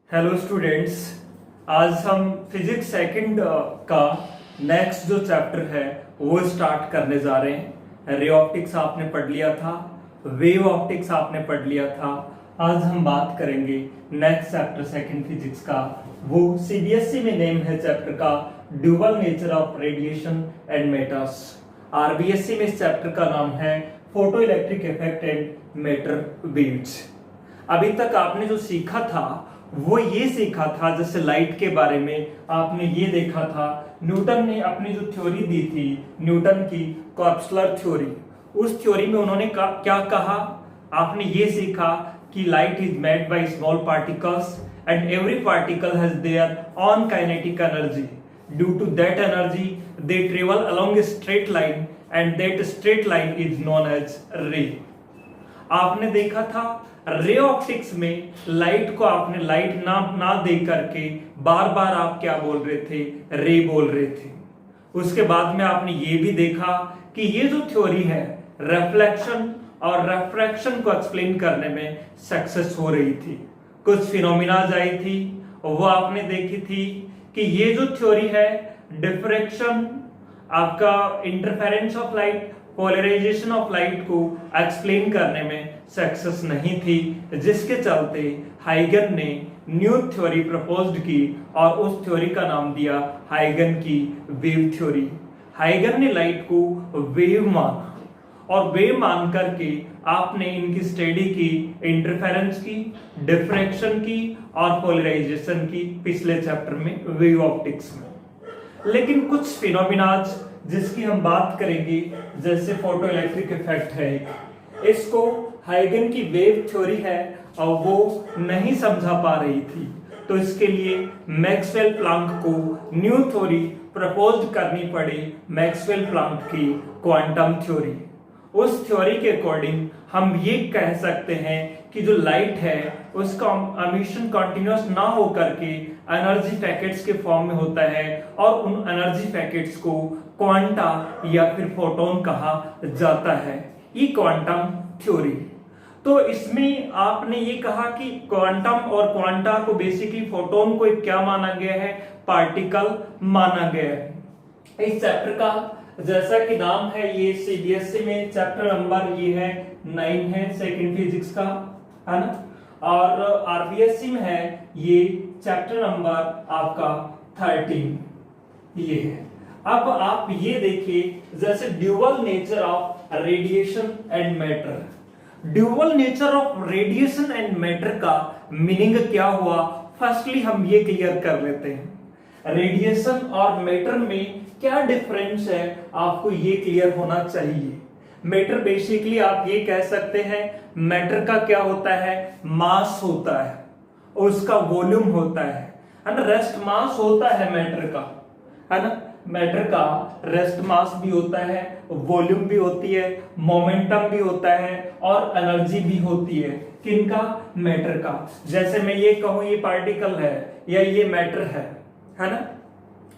Hello students. आज हम physics second का नेक्स्ट जो चैप्टर है वो स्टार्ट करने जा रहे हैं। रे ऑप्टिक्स आपने पढ़ लिया था, वेव ऑप्टिक्स आपने पढ़ लिया था। आज हम बात करेंगे नेक्स्ट चैप्टर सेकंड फिजिक्स का। वो सीबीएसई में नेम है चैप्टर का dual nature of radiation and matters. RBSE में इस चैप्टर का नाम है photo electric effect and matter waves. अभी तक आपने जो सीखा था वो ये सीखा था, जैसे लाइट के बारे में आपने ये देखा था, न्यूटन ने अपनी जो थ्योरी दी थी, न्यूटन की कॉर्पस्कुलर थ्योरी, उस थ्योरी में उन्होंने क्या कहा, आपने ये सीखा कि light is made by small particles and every particle has their own kinetic energy. Due to that energy they travel along a straight line and that straight line is known as ray. आपने देखा था ray optics में light को आपने light ना दे करके बार बार आप क्या बोल रहे थे, रे बोल रहे थे। उसके बाद में आपने ये भी देखा कि ये जो थ्योरी है रिफ्लेक्शन और रिफ्रैक्शन को एक्सप्लेन करने में सक्सेस हो रही थी। कुछ फिनोमिना आई थी वो आपने देखी थी कि ये जो थ्योरी है डिफ्रैक्शन, आपका interference of light, polarisation of light को एक्सप्लेन करने में सक्सेस नहीं थी, जिसके चलते हाइगन ने न्यू थ्योरी प्रपोज्ड की और उस थ्योरी का नाम दिया हाइगन की वेव थ्योरी। हाइगन ने लाइट को वेव माना और वेव मान करके आपने इनकी स्टडी की, इंटरफेरेंस की, डिफ्रैक्शन की और पोलराइजेशन की पिछले चैप्टर में वेव ऑप्टिक्स में। लेकिन कुछ फिनोमिनाज जिसकी हम बात करेंगे, जैसे फोटो इलेक्ट्रिक इफेक्ट है, इसको हाइगन की वेव थ्योरी है और वो नहीं समझा पा रही थी, तो इसके लिए मैक्सवेल प्लांक को न्यू थ्योरी प्रपोज करनी पड़ी, मैक्सवेल प्लांक की क्वांटम थ्योरी। उस थ्योरी के अकॉर्डिंग हम ये कह सकते हैं कि जो लाइट है उसका एमिशन कंटिन्यूअस ना हो करके एनर्जी पैकेट्स के फॉर्म में होता है और उन एनर्जी पैकेट्स को क्वांटा या फिर फोटोन कहा जाता है। ये क्वांटम थ्योरी। तो इसमें आपने ये कहा कि क्वांटम और क्वांटा को बेसिकली फोटोन को क्या माना गया है, पार्टिकल माना गया है। इस चैप्टर का जैसा कि नाम है, ये सीबीएसई में चैप्टर नंबर ये है 9 है सेकंड फिजिक्स का, है ना, और आरबीएसई में है ये चैप्टर नंबर आपका 13 ये है। अब आप ये देखिए, जैसे dual nature of radiation and matter. Dual nature of radiation and matter का मीनिंग क्या हुआ, फर्स्टली हम ये क्लियर कर लेते हैं। रेडिएशन और मैटर में क्या डिफरेंस है, आपको ये क्लियर होना चाहिए। मैटर बेसिकली आप ये कह सकते हैं, मैटर का क्या होता है, मास होता है, उसका वॉल्यूम होता है ना, रेस्ट मास होता है मैटर का, है ना। मैटर का रेस्ट मास भी होता है, वॉल्यूम भी होती है, मोमेंटम भी होता है और एनर्जी भी होती है। किनका, मैटर का। जैसे मैं ये कहूं ये पार्टिकल है या ये मैटर है ना,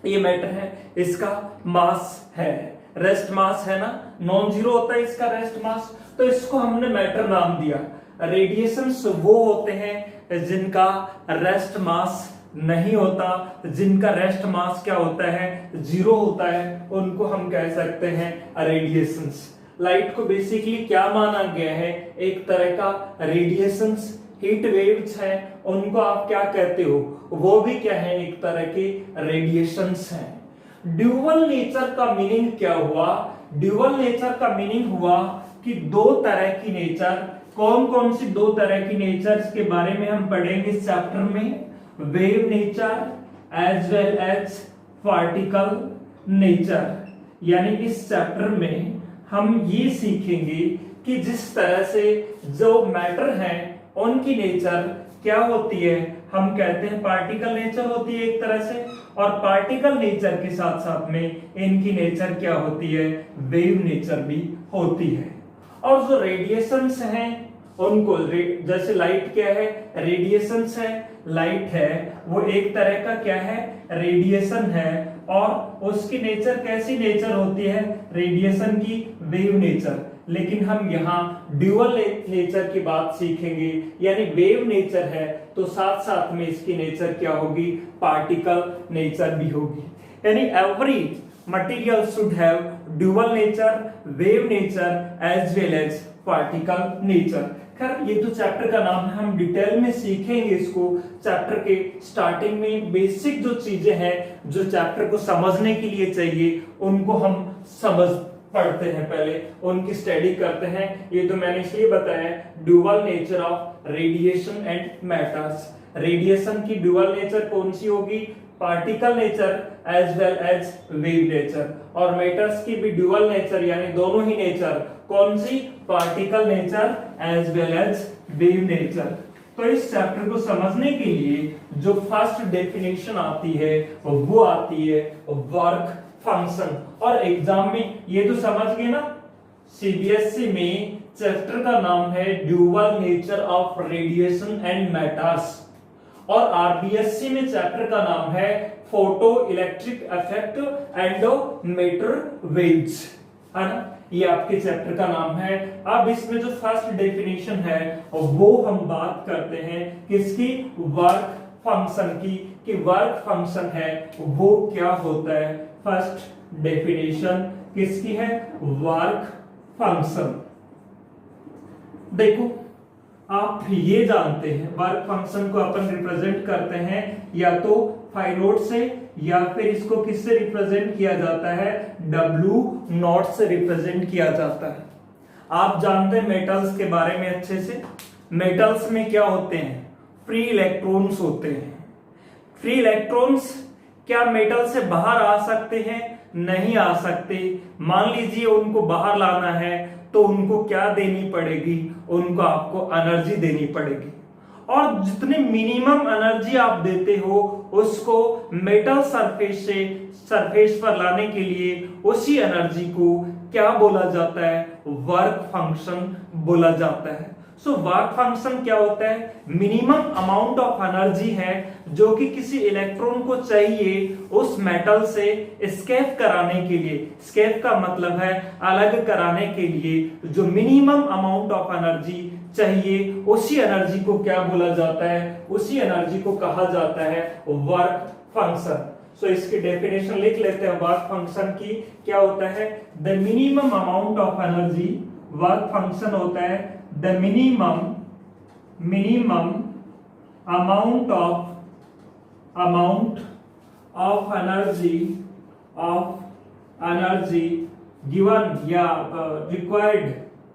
ये मैटर है, इसका मास है, रेस्ट मास है ना, नॉन जीरो होता है इसका रेस्ट मास, तो इसको हमने मैटर नाम दिया। रेडिएशंस वो होते हैं जिनका रेस्ट मास नहीं होता, जिनका रेस्ट मास क्या होता है, जीरो होता है, उनको हम कह सकते हैं रेडिएशंस। लाइट को बेसिकली क्या माना गया है, एक तरह का रेडिएशंस, हीट वेव्स है, उनको आप क्या कहते हो, वो भी क्या है, एक तरह के रेडिएशंस हैं। ड्यूअल नेचर का मीनिंग क्या हुआ, ड्यूअल नेचर का मीनिंग हुआ कि दो तरह की नेचर, कौन कौन सी दो तरह की नेचर के बारे में हम पढ़ेंगे इस चैप्टर में, wave nature as well as particle nature. यानी इस चैप्टर में हम ये सीखेंगे कि जिस तरह से जो मैटर है उनकी नेचर क्या होती है, हम कहते हैं पार्टिकल नेचर होती है एक तरह से, और पार्टिकल नेचर के साथ साथ में इनकी नेचर क्या होती है, वेव नेचर भी होती है। और जो रेडिएशंस हैं उनको, जैसे लाइट क्या है, रेडिएशंस है, लाइट है, वो एक तरह का क्या है, रेडिएशन है, और उसकी नेचर कैसी नेचर होती है, रेडिएशन की वेव नेचर। लेकिन हम यहाँ ड्यूअल नेचर की बात सीखेंगे, यानी वेव नेचर है तो साथ साथ में इसकी नेचर क्या होगी, पार्टिकल नेचर भी होगी। यानी every material should have dual nature, wave nature as well as particle nature. खैर ये तो चैप्टर का नाम है, हम डिटेल में सीखेंगे इसको। चैप्टर के स्टार्टिंग में बेसिक जो चीजें हैं जो चैप्टर को समझने के लिए चाहिए उनको हम समझ पढ़ते हैं, पहले उनकी स्टडी करते हैं। ये तो मैंने इसलिए बताया, dual nature of radiation and matters. Radiation की ड्यूअल नेचर कौन सी होगी, particle nature as well as wave nature, और मैटर्स की भी ड्यूअल नेचर यानी दोनों ही नेचर, कौन सी, particle nature as well as wave nature. तो इस चैप्टर को समझने के लिए जो फर्स्ट डेफिनेशन आती है वो आती है वर्क फंक्शन। और एग्जाम में ये तो समझ गए ना, सीबीएसई में चैप्टर का नाम है dual nature of radiation and matters, और आरबीएससी में चैप्टर का नाम है photo electric effect and matter waves, है ना, ये आपके चैप्टर का नाम है। अब इसमें जो फर्स्ट डेफिनेशन है वो हम बात करते हैं किसकी, वर्क फंक्शन की, कि वर्क फंक्शन है वो क्या होता है। फर्स्ट डेफिनेशन किसकी है, वर्क फंक्शन। देखो आप ये जानते हैं वर्क फंक्शन को अपन रिप्रेजेंट करते हैं या तो फाई नोट से, या फिर इसको किससे रिप्रेजेंट किया जाता है, W नॉट से रिप्रेजेंट किया जाता है। आप जानते हैं मेटल्स के बारे में अच्छे से। मेटल्स में क्या होते हैं, फ्री इलेक्ट्रॉन्स होते हैं। फ्री इलेक्ट्रॉन्स क्या मेटल से बाहर आ सकते हैं, नहीं आ सकते। मान लीजिए उनको बाहर लाना है तो उनको क्या देनी पड़ेगी, उनको आपको एनर्जी देनी पड़ेगी, और जितने मिनिमम एनर्जी आप देते हो उसको मेटल सरफेस पर लाने के लिए उसी एनर्जी को क्या बोला जाता है, वर्क फंक्शन बोला जाता है। सो वर्क फंक्शन क्या होता है, मिनिमम अमाउंट ऑफ एनर्जी है जो कि किसी इलेक्ट्रॉन को चाहिए उस मेटल से एस्केप कराने के लिए। एस्केप का मतलब है अलग कराने के लिए जो मिनिमम अमाउंट ऑफ एनर्जी चाहिए, उसी एनर्जी को क्या बोला जाता है, उसी एनर्जी को कहा जाता है वर्क फंक्शन। सो इसकी डेफिनेशन लिख लेते हैं वर्क फंक्शन की। क्या होता है, the minimum amount of energy, work function होता है the minimum amount of energy given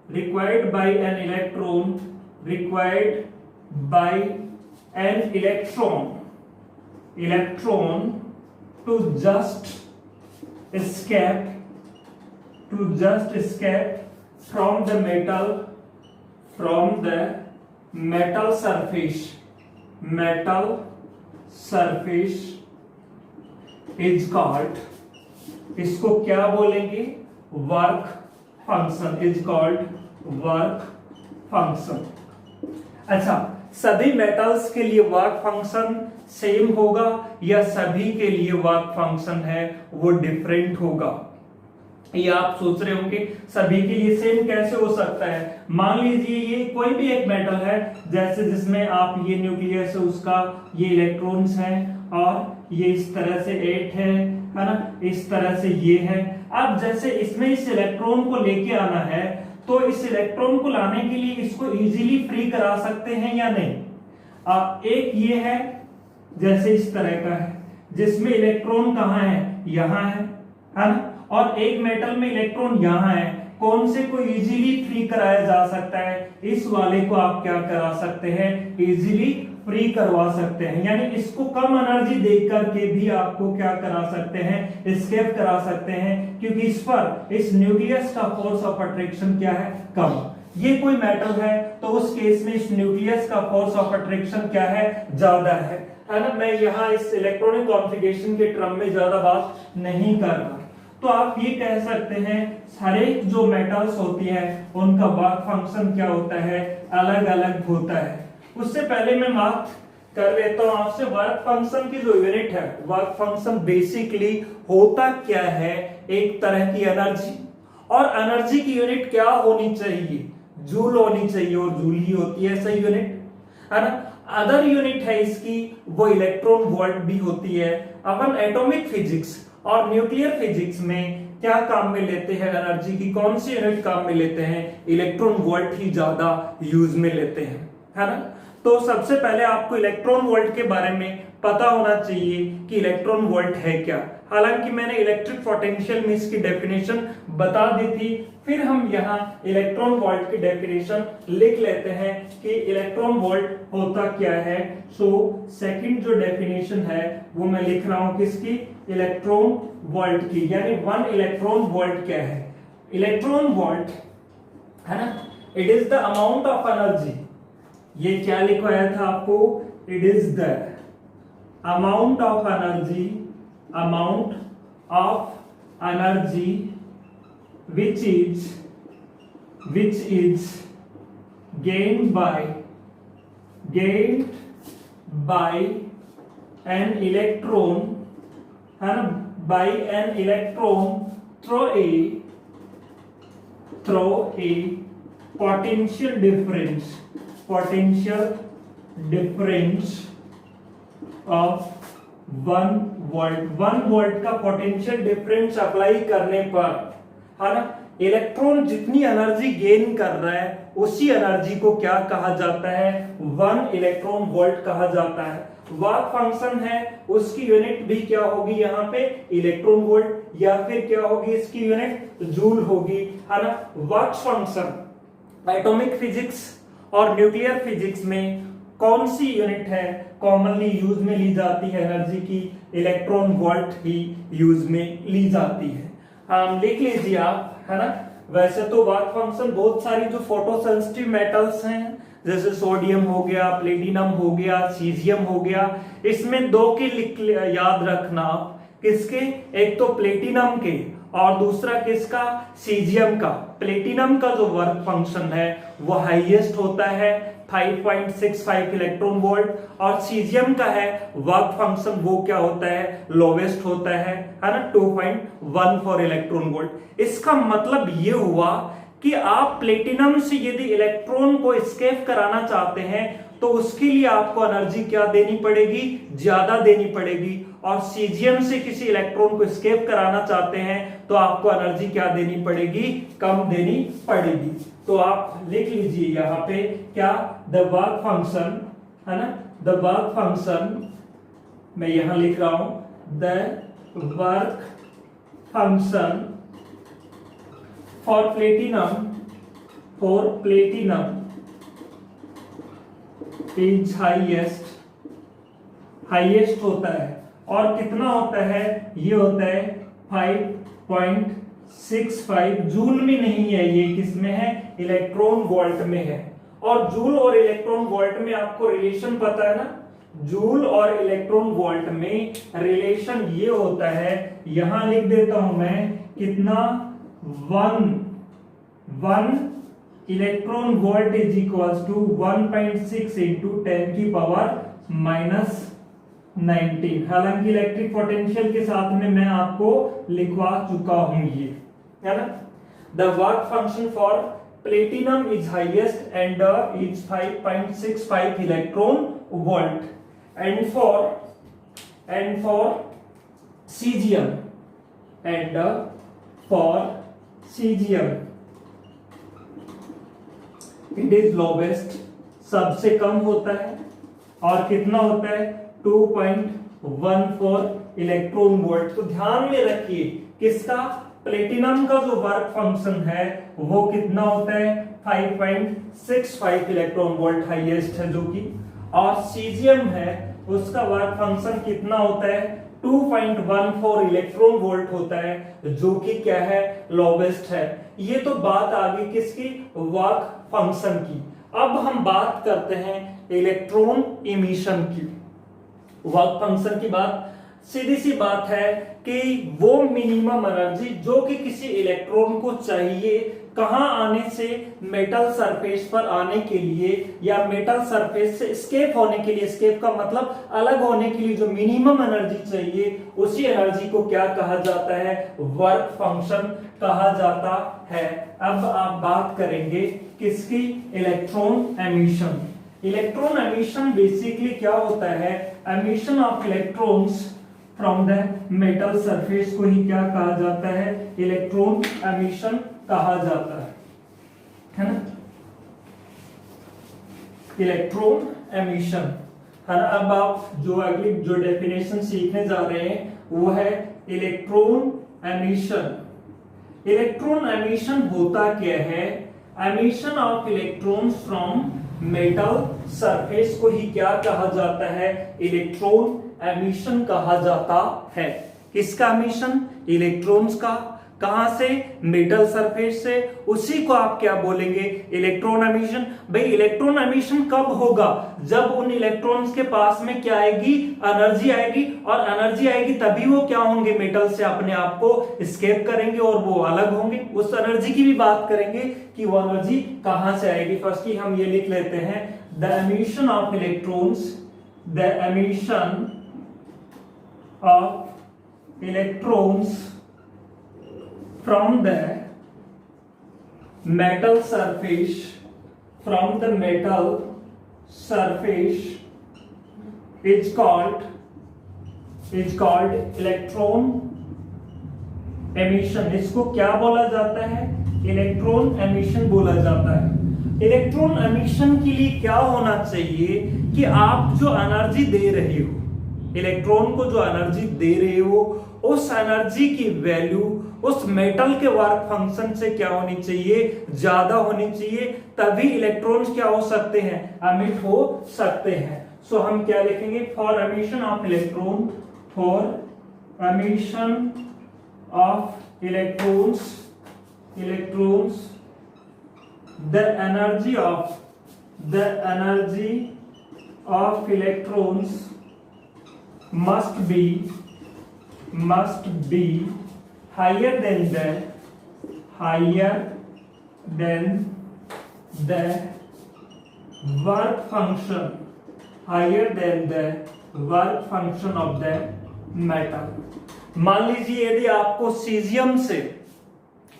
required by an electron to just escape from the metal surface is called, इसको क्या बोलेंगे, work function, is called work function. अच्छा, सभी metals के लिए work function same होगा या सभी के लिए वर्क फंक्शन है वो डिफरेंट होगा? ये आप सोच रहे होंगे सभी के लिए सेम कैसे हो सकता है। मान लीजिए ये कोई भी एक मेटल है, जैसे जिसमें आप ये न्यूक्लियस है उसका, ये इलेक्ट्रॉन्स हैं और ये इस तरह से 8 है ना, इस तरह से ये है। अब जैसे इसमें इस इलेक्ट्रॉन को लेके आना है तो इस इलेक्ट्रॉन को लाने के लिए इसको इजीली फ्री करा सकते हैं या नहीं। एक ये है जैसे इस तरह का है जिसमें इलेक्ट्रॉन कहाँ है, यहाँ है ना, और एक मेटल में इलेक्ट्रॉन यहाँ है। कौन से को इजीली फ्री कराया जा सकता है, इस वाले को आप क्या करा सकते हैं, इजीली फ्री करवा सकते हैं। यानी इसको कम एनर्जी देकर करके भी आपको क्या करा सकते हैं, एस्केप करा सकते हैं, क्योंकि इस पर इस न्यूक्लियस का फोर्स ऑफ अट्रैक्शन क्या है, कम। ये कोई मेटल है तो उस केस में इस न्यूक्लियस का फोर्स ऑफ अट्रैक्शन क्या है, ज्यादा है ना। मैं यहाँ इस इलेक्ट्रॉनिक कॉन्फ़िगरेशन के क्रम में ज्यादा बात नहीं कर रहा। तो आप ये कह सकते हैं हर एक जो मेटल्स होती है उनका वर्क फंक्शन क्या होता है, अलग अलग होता है। उससे पहले मैं बात कर लेता हूं आपसे। वर्क फंक्शन की जो यूनिट है, वर्क फंक्शन बेसिकली होता क्या है, एक तरह की एनर्जी, और एनर्जी की यूनिट क्या होनी चाहिए, जूल होनी चाहिए, और जूल ही होती है सही यूनिट, है ना। अदर यूनिट है इसकी वो इलेक्ट्रॉन वोल्ट भी होती है। अपन एटॉमिक फिजिक्स और न्यूक्लियर फिजिक्स में क्या काम में लेते हैं एनर्जी की, कौन सी यूनिट काम में लेते हैं, इलेक्ट्रॉन वोल्ट ही ज्यादा यूज में लेते हैं, है ना। तो सबसे पहले आपको इलेक्ट्रॉन वोल्ट के बारे में पता होना चाहिए कि इलेक्ट्रॉन वोल्ट है क्या। हालांकि मैंने इलेक्ट्रिक पोटेंशियल में इसकी डेफिनेशन बता दी थी, फिर हम यहाँ इलेक्ट्रॉन वोल्ट की डेफिनेशन लिख लेते हैं कि इलेक्ट्रॉन वोल्ट होता क्या है। सो सेकंड जो डेफिनेशन है वो मैं लिख रहा हूं किसकी, इलेक्ट्रॉन वोल्ट की, यानी 1 इलेक्ट्रॉन वोल्ट क्या है। इलेक्ट्रॉन वोल्ट, है ना, it is the amount of energy, ये क्या लिखवाया था आपको, it is the amount of energy, amount of energy which is gained by an electron, है ना, by an electron through a potential difference of 1 volt. 1 volt का potential difference apply करने पर, है ना, इलेक्ट्रॉन जितनी एनर्जी गेन कर रहा है उसी एनर्जी को क्या कहा जाता है, 1 इलेक्ट्रॉन वोल्ट कहा जाता है। वर्क फंक्शन है उसकी यूनिट भी क्या होगी यहाँ पे, इलेक्ट्रॉन वोल्ट, या फिर क्या होगी इसकी यूनिट, जूल होगी, है ना। वर्क फंक्शन एटॉमिक फिजिक्स और न्यूक्लियर फिजिक्स में कौन सी यूनिट है कॉमनली यूज में ली जाती है एनर्जी की, इलेक्ट्रॉन वोल्ट ही यूज में ली जाती है। लिख लीजिए आप, है ना। वैसे तो वर्क फंक्शन बहुत सारी जो फोटो सेंसिटिव मेटल्स हैं जैसे सोडियम हो गया, प्लेटिनम हो गया, सीजियम हो गया, इसमें 2 के याद रखना, किसके, एक तो प्लेटिनम के और दूसरा किसका, सीजियम का। प्लेटिनम का जो वर्क फंक्शन है वो हाईएस्ट होता है 5.65 इलेक्ट्रॉन वोल्ट, और सीजियम का है वर्क फंक्शन वो क्या होता है, लोवेस्ट होता है ना, 2.14 इलेक्ट्रॉन वोल्ट। इसका मतलब ये हुआ कि आप प्लेटिनम से यदि इलेक्ट्रॉन को एस्केप कराना चाहते हैं तो उसके लिए आपको एनर्जी क्या देनी पड़ेगी, ज्यादा देनी पड़ेगी, और सीजियम से किसी इलेक्ट्रॉन को एस्केप कराना चाहते हैं तो आपको एनर्जी क्या देनी पड़ेगी, कम देनी पड़ेगी। तो आप लिख लीजिए यहाँ पे क्या, द वर्क फंक्शन, है ना, द वर्क फंक्शन, मैं यहां लिख रहा हूं, the work function for platinum is highest होता है, और कितना होता है, ये होता है 5.65 जूल में नहीं है, ये किसमें है, इलेक्ट्रॉन वोल्ट में है। और जूल और इलेक्ट्रॉन वोल्ट में आपको रिलेशन पता है ना, जूल और इलेक्ट्रॉन वोल्ट में रिलेशन ये होता है, यहां लिख देता हूं मैं, कितना, 1 electron volt is equals to 1.6 into 10 की पावर -19। हालांकि इलेक्ट्रिक पोटेंशियल के साथ में मैं आपको लिखवा चुका हूं ये, है ना। The work function for platinum is highest and is 5.65 electron volt, and for caesium it is lowest, सबसे कम होता है, और कितना होता है, 2.14 इलेक्ट्रॉन वोल्ट। तो ध्यान में रखिए किसका, प्लेटिनम का जो वर्क फंक्शन है वो कितना होता है, 5.65 इलेक्ट्रॉन वोल्ट हाईएस्ट है जो कि, और सीजियम है उसका वर्क फंक्शन कितना होता है, 2.14 इलेक्ट्रॉन वोल्ट होता है जो कि क्या है, लोवेस्ट है। ये तो बात आ गई किसकी, वर्क फंक्शन की। अब हम बात करते हैं इलेक्ट्रॉन इमिशन की। वर्क फंक्शन की बात सीधी सी बात है कि वो मिनिमम एनर्जी जो कि किसी इलेक्ट्रॉन को चाहिए कहां आने से, मेटल सरफेस पर आने के लिए या मेटल सरफेस से एस्केप होने के लिए, एस्केप का मतलब अलग होने के लिए जो मिनिमम एनर्जी चाहिए, उसी एनर्जी को क्या कहा जाता है, वर्क फंक्शन कहा जाता है। अब आप बात करेंगे किसकी, electron emission. Electron emission basically क्या होता है, emission of electrons from the metal surface को ही क्या कहा जाता है, इलेक्ट्रॉन एमिशन कहा जाता है ना, इलेक्ट्रॉन एमिशन है ना। अब आप जो अगली जो डेफिनेशन सीखने जा रहे हैं वो है इलेक्ट्रॉन एमिशन। इलेक्ट्रॉन एमिशन होता क्या है, emission of electrons from metal surface को ही क्या कहा जाता है, इलेक्ट्रॉन एमिशन कहा जाता है। किसका एमिशन, इलेक्ट्रॉन्स का, कहां से, मेटल सरफेस से, उसी को आप क्या बोलेंगे, इलेक्ट्रॉन एमिशन। भाई इलेक्ट्रॉन एमिशन कब होगा, जब उन इलेक्ट्रॉन्स के पास में क्या आएगी, एनर्जी आएगी, और एनर्जी आएगी तभी वो क्या होंगे, मेटल से अपने आप को एस्केप करेंगे और वो अलग होंगे। उस एनर्जी की भी बात करेंगे कि वो एनर्जी कहां से आएगी। फर्स्टली हम ये लिख लेते हैं, the emission of electrons, the emission of electrons from the metal surface, from the metal surface is called electron emission। इसको क्या बोला जाता है, इलेक्ट्रॉन एमिशन बोला जाता है। इलेक्ट्रॉन एमिशन के लिए क्या होना चाहिए कि आप जो एनर्जी दे रहे हो, इलेक्ट्रॉन को जो एनर्जी दे रहे हो, उस एनर्जी की वैल्यू उस मेटल के वर्क फंक्शन से क्या होनी चाहिए, ज्यादा होनी चाहिए, तभी इलेक्ट्रॉन्स क्या हो सकते हैं, एमिट हो सकते हैं। सो हम क्या लिखेंगे, for emission of electron, for emission of electrons the energy of electrons must be higher than the work function of the metal। मान लीजिए यदि आपको सीजियम से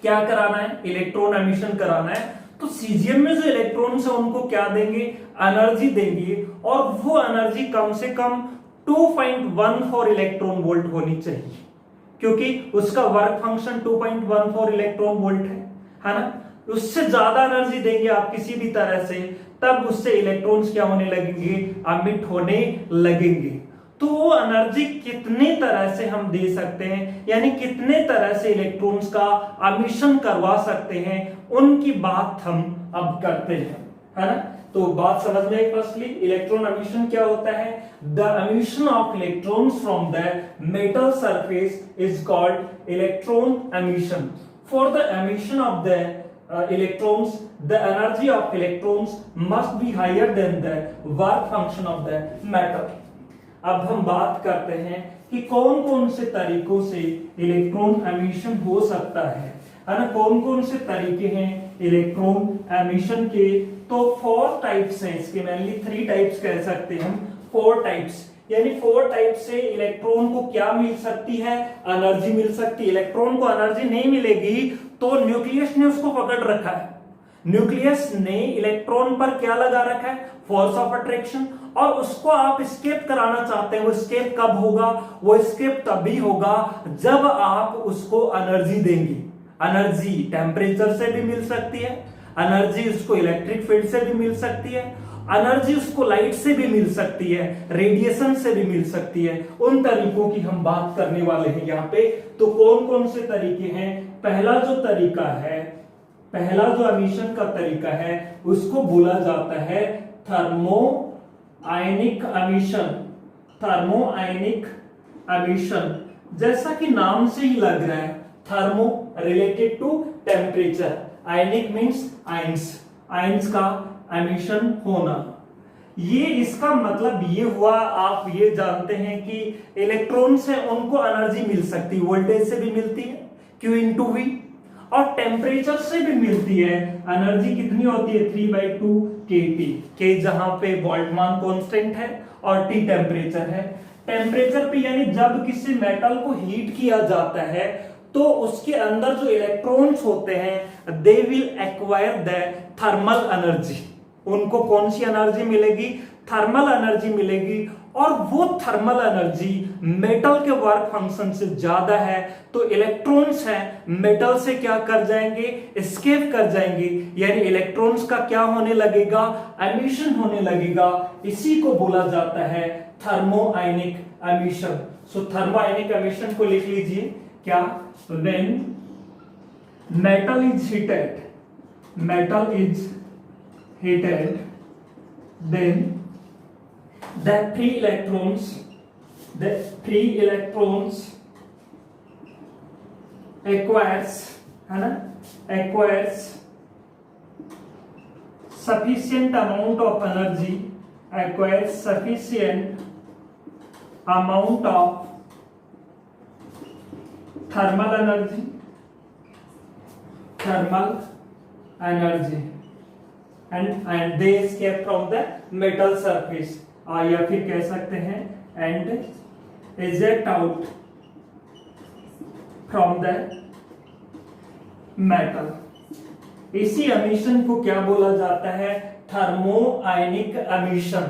क्या कराना है, इलेक्ट्रॉन एमिशन कराना है, तो सीजियम में जो इलेक्ट्रॉन है उनको क्या देंगे, एनर्जी देंगे, और वो एनर्जी कम से कम 2.14 इलेक्ट्रॉन वोल्ट होनी चाहिए, क्योंकि उसका वर्क फंक्शन 2.14 इलेक्ट्रॉन वोल्ट है ना। उससे ज्यादा एनर्जी देंगे आप किसी भी तरह से, तब उससे इलेक्ट्रॉन्स क्या होने लगेंगे, एमिट होने लगेंगे। तो वो एनर्जी कितने तरह से हम दे सकते हैं, यानी कितने तरह से इलेक्ट्रॉन्स का एमिशन करवा सकते हैं, उनकी बात हम अब करते हैं, है ना। तो बात समझ में आई। फर्स्टली इलेक्ट्रॉन एमिशन क्या होता है, the emission of electrons from the metal surface is called electron emission. For the emission of the electrons the energy of electrons must be higher than the work function of the metal. अब हम बात करते हैं कि कौन कौन से तरीकों से इलेक्ट्रॉन एमिशन हो सकता है ना, कौन कौन से तरीके हैं इलेक्ट्रॉन एमिशन के। तो 4 टाइप्स हैं इसके, मेनली 3 टाइप्स कह सकते हैं हम, 4 टाइप्स, यानी 4 टाइप से इलेक्ट्रॉन को क्या मिल सकती है, एनर्जी मिल सकती है। इलेक्ट्रॉन को एनर्जी नहीं मिलेगी तो न्यूक्लियस ने उसको पकड़ रखा है, न्यूक्लियस ने इलेक्ट्रॉन पर क्या लगा रखा है, फोर्स ऑफ अट्रैक्शन, और उसको आप एस्केप कराना चाहते हैं। वो एस्केप कब होगा, वो एस्केप तभी होगा जब आप उसको एनर्जी देंगे। एनर्जी टेम्परेचर से भी मिल सकती है, एनर्जी उसको इलेक्ट्रिक फील्ड से भी मिल सकती है, एनर्जी उसको लाइट से भी मिल सकती है, रेडिएशन से भी मिल सकती है। उन तरीकों की हम बात करने वाले हैं यहाँ पे। तो कौन कौन से तरीके हैं, पहला जो तरीका है, पहला जो एमिशन का तरीका है उसको बोला जाता है thermo ionic emission. Thermo ionic emission, जैसा कि नाम से ही लग रहा है, thermo related to temperature, ionic means ions, ions का एमिशन होना। ये इसका मतलब ये हुआ, आप ये जानते हैं कि इलेक्ट्रॉन्स हैं उनको एनर्जी मिल सकती है, वोल्टेज से भी मिलती है Q इंटू वी, और टेम्परेचर से भी मिलती है। एनर्जी कितनी होती है 3/2 kT, के जहां पे बोल्ट्जमान कांस्टेंट है और T टेम्परेचर है। टेम्परेचर पे यानी जब किसी मेटल को हीट किया जाता है तो उसके अंदर जो इलेक्ट्रॉन्स होते हैं they will acquire the thermal energy, उनको कौन सी एनर्जी मिलेगी, थर्मल एनर्जी मिलेगी, और वो थर्मल एनर्जी मेटल के वर्क फंक्शन से ज्यादा है तो इलेक्ट्रॉन्स हैं मेटल से क्या कर जाएंगे, एस्केप कर जाएंगे, यानी इलेक्ट्रॉन्स का क्या होने लगेगा, एमिशन होने लगेगा। इसी को बोला जाता है थर्मोआयनिक एमिशन। सो थर्मोआयनिक एमिशन को लिख लीजिए क्या, when metal is heated, metal is heated, then the free electrons acquires, है ना, acquires sufficient amount of energy, acquires sufficient amount of thermal energy and they escape from the metal surface, या फिर कह सकते हैं and eject out from the metal। इसी emission को क्या बोला जाता है, थर्मोआयनिक एमिशन।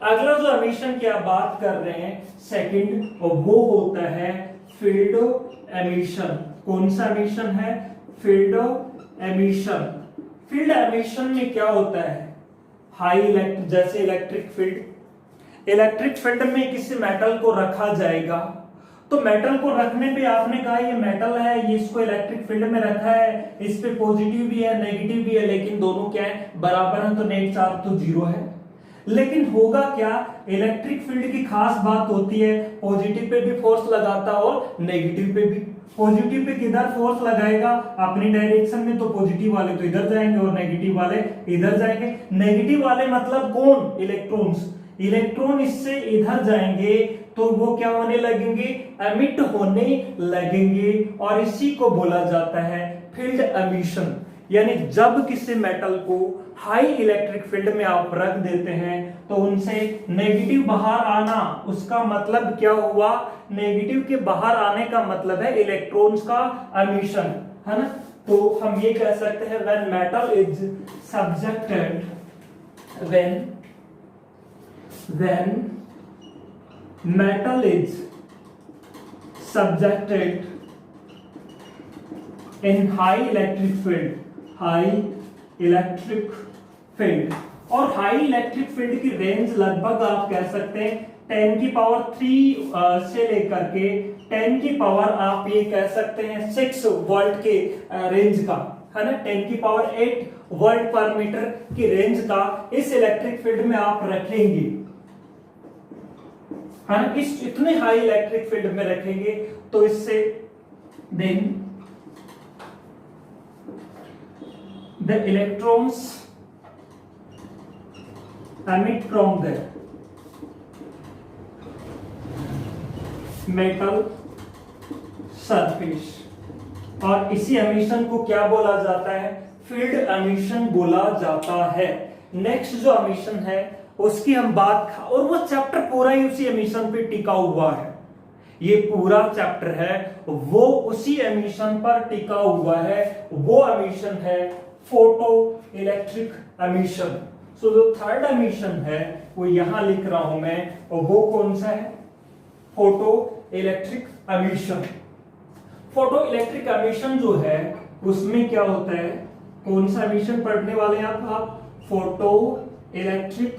अगला जो एमिशन की आप बात कर रहे हैं सेकंड, वो होता है फील्ड एमिशन। कौन सा एमिशन है, फील्ड एमिशन। फील्ड एमिशन में क्या होता है, हाई जैसे इलेक्ट्रिक फील्ड में किसी मेटल को रखा जाएगा, तो मेटल को रखने पे आपने कहा ये मेटल है, ये इसको इलेक्ट्रिक फील्ड में रखा है, इस पे पॉजिटिव भी है नेगेटिव भी है, लेकिन दोनों क्या है, बराबर है, तो नेट चार्ज तो जीरो है। लेकिन होगा क्या, इलेक्ट्रिक फील्ड की खास बात होती है पॉजिटिव पे भी फोर्स लगाता और नेगेटिव पे भी। पॉजिटिव पे किधर फोर्स लगाएगा, अपनी डायरेक्शन में, तो पॉजिटिव वाले तो इधर जाएंगे और नेगेटिव वाले इधर जाएंगे। नेगेटिव वाले मतलब कौन, इलेक्ट्रॉन इससे इधर जाएंगे तो वो क्या होने लगेंगे, एमिट होने लगेंगे, और इसी को बोला जाता है फील्ड एमिशन। यानी जब किसी मेटल को हाई इलेक्ट्रिक फील्ड में आप रख देते हैं तो उनसे नेगेटिव बाहर आना, उसका मतलब क्या हुआ, नेगेटिव के बाहर आने का मतलब है इलेक्ट्रॉन्स का एमिशन, है ना। तो हम ये कह सकते हैं when metal is subjected, when metal is subjected in high electric field, और हाई इलेक्ट्रिक फील्ड की रेंज लगभग आप कह सकते हैं 10 की पावर 3 से लेकर के 10 की पावर आप ये कह सकते हैं 6 वोल्ट के रेंज का, है ना, 10 की पावर 8 वोल्ट पर मीटर की रेंज का इस इलेक्ट्रिक फील्ड में आप रखेंगे, हम इस इतने हाई इलेक्ट्रिक फील्ड में रखेंगे तो इससे then the electrons emit from the metal surface, और इसी एमिशन को क्या बोला जाता है, फील्ड एमिशन बोला जाता है। नेक्स्ट जो एमिशन है उसकी हम बात, और वो चैप्टर पूरा ही उसी एमिशन पे टिका हुआ है, ये पूरा चैप्टर है वो उसी एमिशन पर टिका हुआ है, वो एमिशन है फोटो इलेक्ट्रिक एमिशन। सो जो थर्ड एमिशन है वो यहां लिख रहा हूं मैं, और वो कौन सा है, photo electric emission. Photo electric emission जो है उसमें क्या होता है, कौन सा एमिशन पढ़ने वाले हैं आप, फोटो इलेक्ट्रिक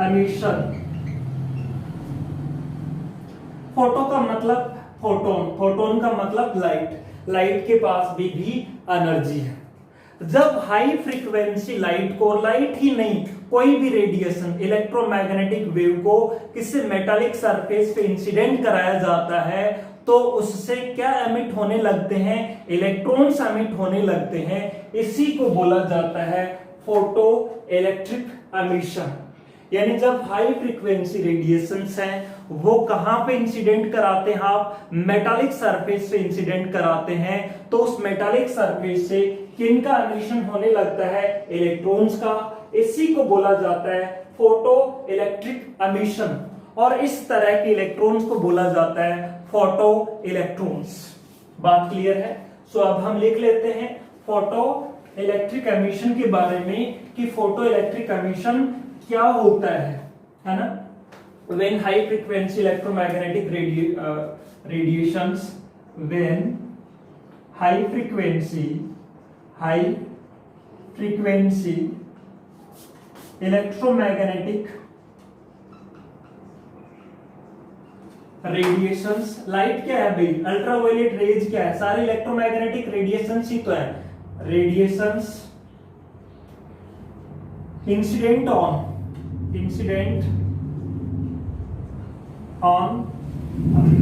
एमिशन। फोटो का मतलब फोटोन का मतलब लाइट के पास भी एनर्जी है। जब हाई फ्रीक्वेंसी लाइट को, लाइट ही नहीं कोई भी रेडिएशन, इलेक्ट्रोमैग्नेटिक वेव को किसी मेटालिक सरफेस पे इंसिडेंट कराया जाता है तो उससे क्या एमिट होने लगते हैं, इलेक्ट्रॉन्स एमिट होने लगते हैं, इसी को बोला जाता है फोटो इलेक्ट्रिक एमिशन। यानी जब हाई फ्रीक्वेंसी रेडिएशंस हैं वो कहां पे इंसिडेंट कराते हैं, आप मेटालिक सरफेस से इंसिडेंट कराते हैं, तो उस मेटालिक सरफेस से किनका एमिशन होने लगता है, इलेक्ट्रॉन्स का। इसी को बोला जाता है फोटो इलेक्ट्रिक एमिशन, और इस तरह के इलेक्ट्रॉन्स को बोला जाता है फोटो इलेक्ट्रॉन्स। बात क्लियर है? सो अब हम लिख लेते हैं फोटो इलेक्ट्रिक एमिशन के बारे में कि फोटो इलेक्ट्रिक एमिशन क्या होता है ना। When high frequency electromagnetic radiations, when high frequency electromagnetic radiations, light क्या है भाई, अल्ट्रावायलेट रेज क्या है, सारे इलेक्ट्रोमैग्नेटिक रेडिएशंस ही तो है। Radiations incident on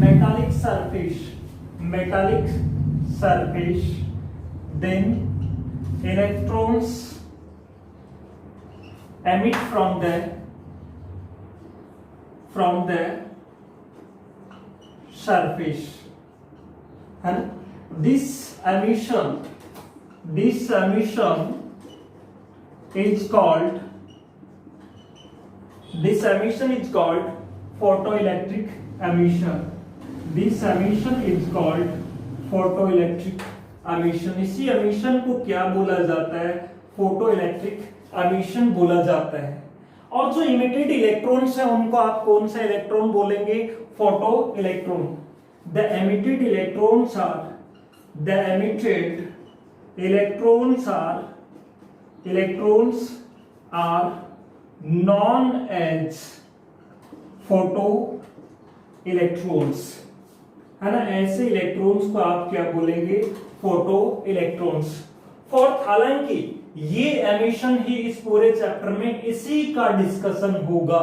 metallic surface, then electrons emit from the surface, and this emission is called photoelectric emission. This emission is called photoelectric emission. इसी emission को क्या बोला जाता है, photoelectric emission बोला जाता है। और जो इमिटेड इलेक्ट्रॉन्स हैं उनको आप कौन सा इलेक्ट्रॉन बोलेंगे, photo electron. The emitted electrons are known as photo electrons, है ना। ऐसे इलेक्ट्रॉन्स को आप क्या बोलेंगे, फोटो इलेक्ट्रॉन्स। फोर्थ, हालांकि ये एमिशन ही इस पूरे चैप्टर में इसी का डिस्कशन होगा,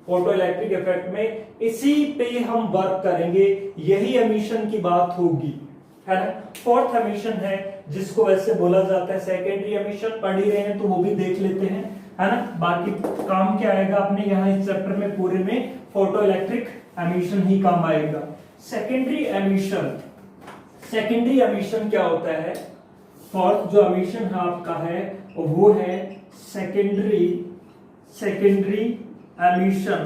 फोटो इलेक्ट्रिक इफेक्ट में इसी पे हम वर्क करेंगे, यही एमिशन की बात होगी, है ना। फोर्थ एमिशन है जिसको वैसे बोला जाता है सेकेंडरी एमिशन, पढ़ ही रहे हैं तो वो भी देख लेते हैं, है ना। बाकी काम क्या आएगा अपने यहाँ इस चैप्टर में पूरे में, फोटो इलेक्ट्रिक एमिशन ही काम आएगा। सेकेंडरी एमिशन क्या होता है, फोर्थ जो एमिशन है आपका है वो है सेकेंडरी एमिशन।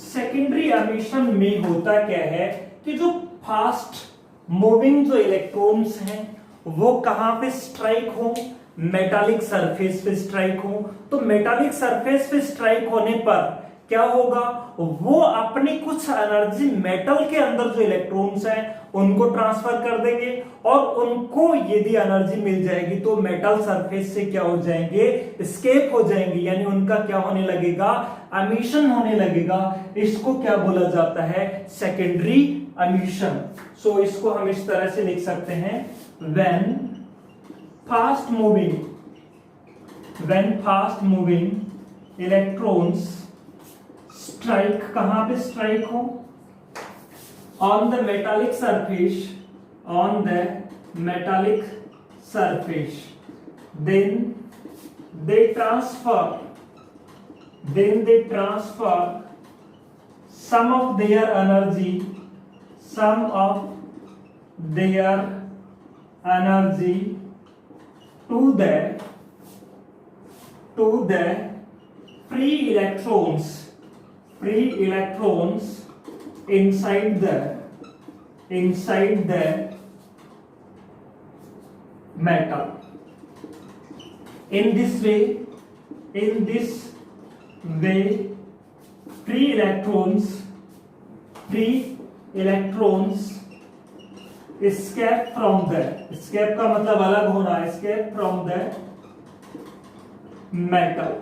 सेकेंडरी एमिशन में होता क्या है कि जो फास्ट मूविंग जो इलेक्ट्रॉन्स हैं वो कहां पे स्ट्राइक हो, मेटालिक सरफेस पे स्ट्राइक हो। तो मेटालिक सरफेस पे स्ट्राइक होने पर क्या होगा, वो अपनी कुछ एनर्जी मेटल के अंदर जो इलेक्ट्रॉन्स हैं उनको ट्रांसफर कर देंगे, और उनको यदि एनर्जी मिल जाएगी तो मेटल सरफेस से क्या हो जाएंगे, एस्केप हो जाएंगे, यानी उनका क्या होने लगेगा, एमिशन होने लगेगा। इसको क्या बोला जाता है, सेकेंडरी एमिशन। सो इसको हम इस तरह से लिख सकते हैं, when fast moving electrons strike, कहां पे स्ट्राइक हो, on the metallic surface, then they transfer some of their energy to the free electrons inside the metal. In this way free electrons escape from the, escape का मतलब अलग होना, escape from the metal,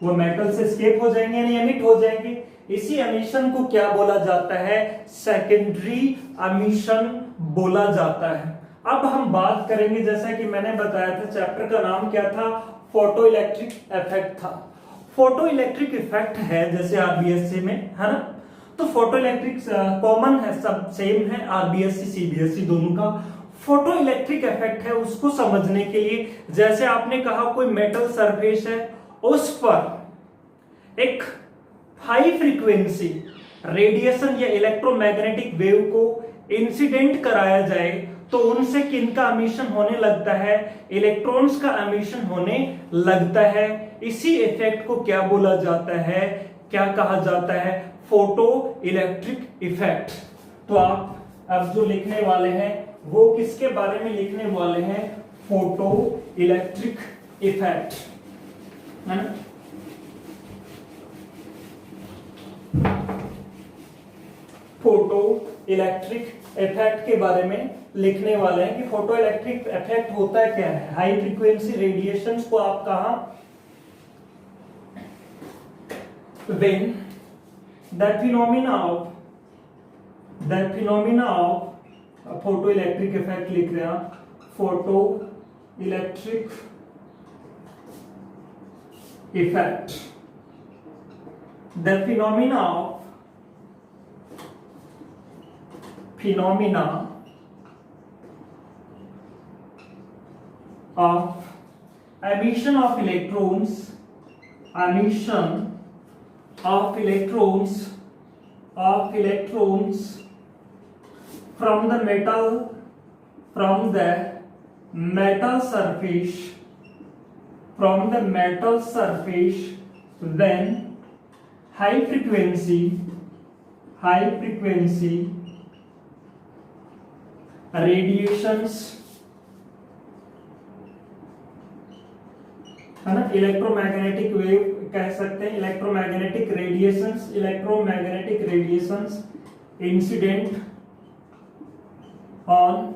वो metal से escape हो जाएंगे यानी emit हो जाएंगे। इसी एमिशन को क्या बोला जाता है, सेकेंडरी एमिशन बोला जाता है। अब हम बात करेंगे, जैसा कि मैंने बताया था चैप्टर का नाम क्या था, फोटो इलेक्ट्रिक इफेक्ट था। फोटो इलेक्ट्रिक इफेक्ट है जैसे आरबीएससी में, है ना। तो फोटो इलेक्ट्रिक कॉमन है, सब सेम है, आरबीएससी सीबीएसई दोनों का। फोटो इलेक्ट्रिक इफेक्ट है, उसको समझने के लिए जैसे आपने कहा कोई मेटल सरफेस है, उस पर एक हाई फ्रीक्वेंसी रेडिएशन या इलेक्ट्रोमैग्नेटिक वेव को इंसिडेंट कराया जाए तो उनसे किनका एमिशन होने लगता है, इलेक्ट्रॉन्स का एमिशन होने लगता है। इसी इफेक्ट को क्या बोला जाता है, क्या कहा जाता है, फोटो इलेक्ट्रिक इफेक्ट। तो आप अब जो लिखने वाले हैं वो किसके बारे में लिखने वाले हैं, फोटो इलेक्ट्रिक इफेक्ट, है ना। फोटो इलेक्ट्रिक इफेक्ट के बारे में लिखने वाले हैं कि फोटो इलेक्ट्रिक इफेक्ट होता है क्या है। हाई फ्रीक्वेंसी रेडिएशंस को आप कहा, when the phenomena of photo electric effect लिख रहे हैं, photo electric effect, the phenomena of emission of electrons from the metal surface when high frequency radiations, है ना, इलेक्ट्रोमैग्नेटिक वेव कह सकते हैं, electromagnetic radiations incident on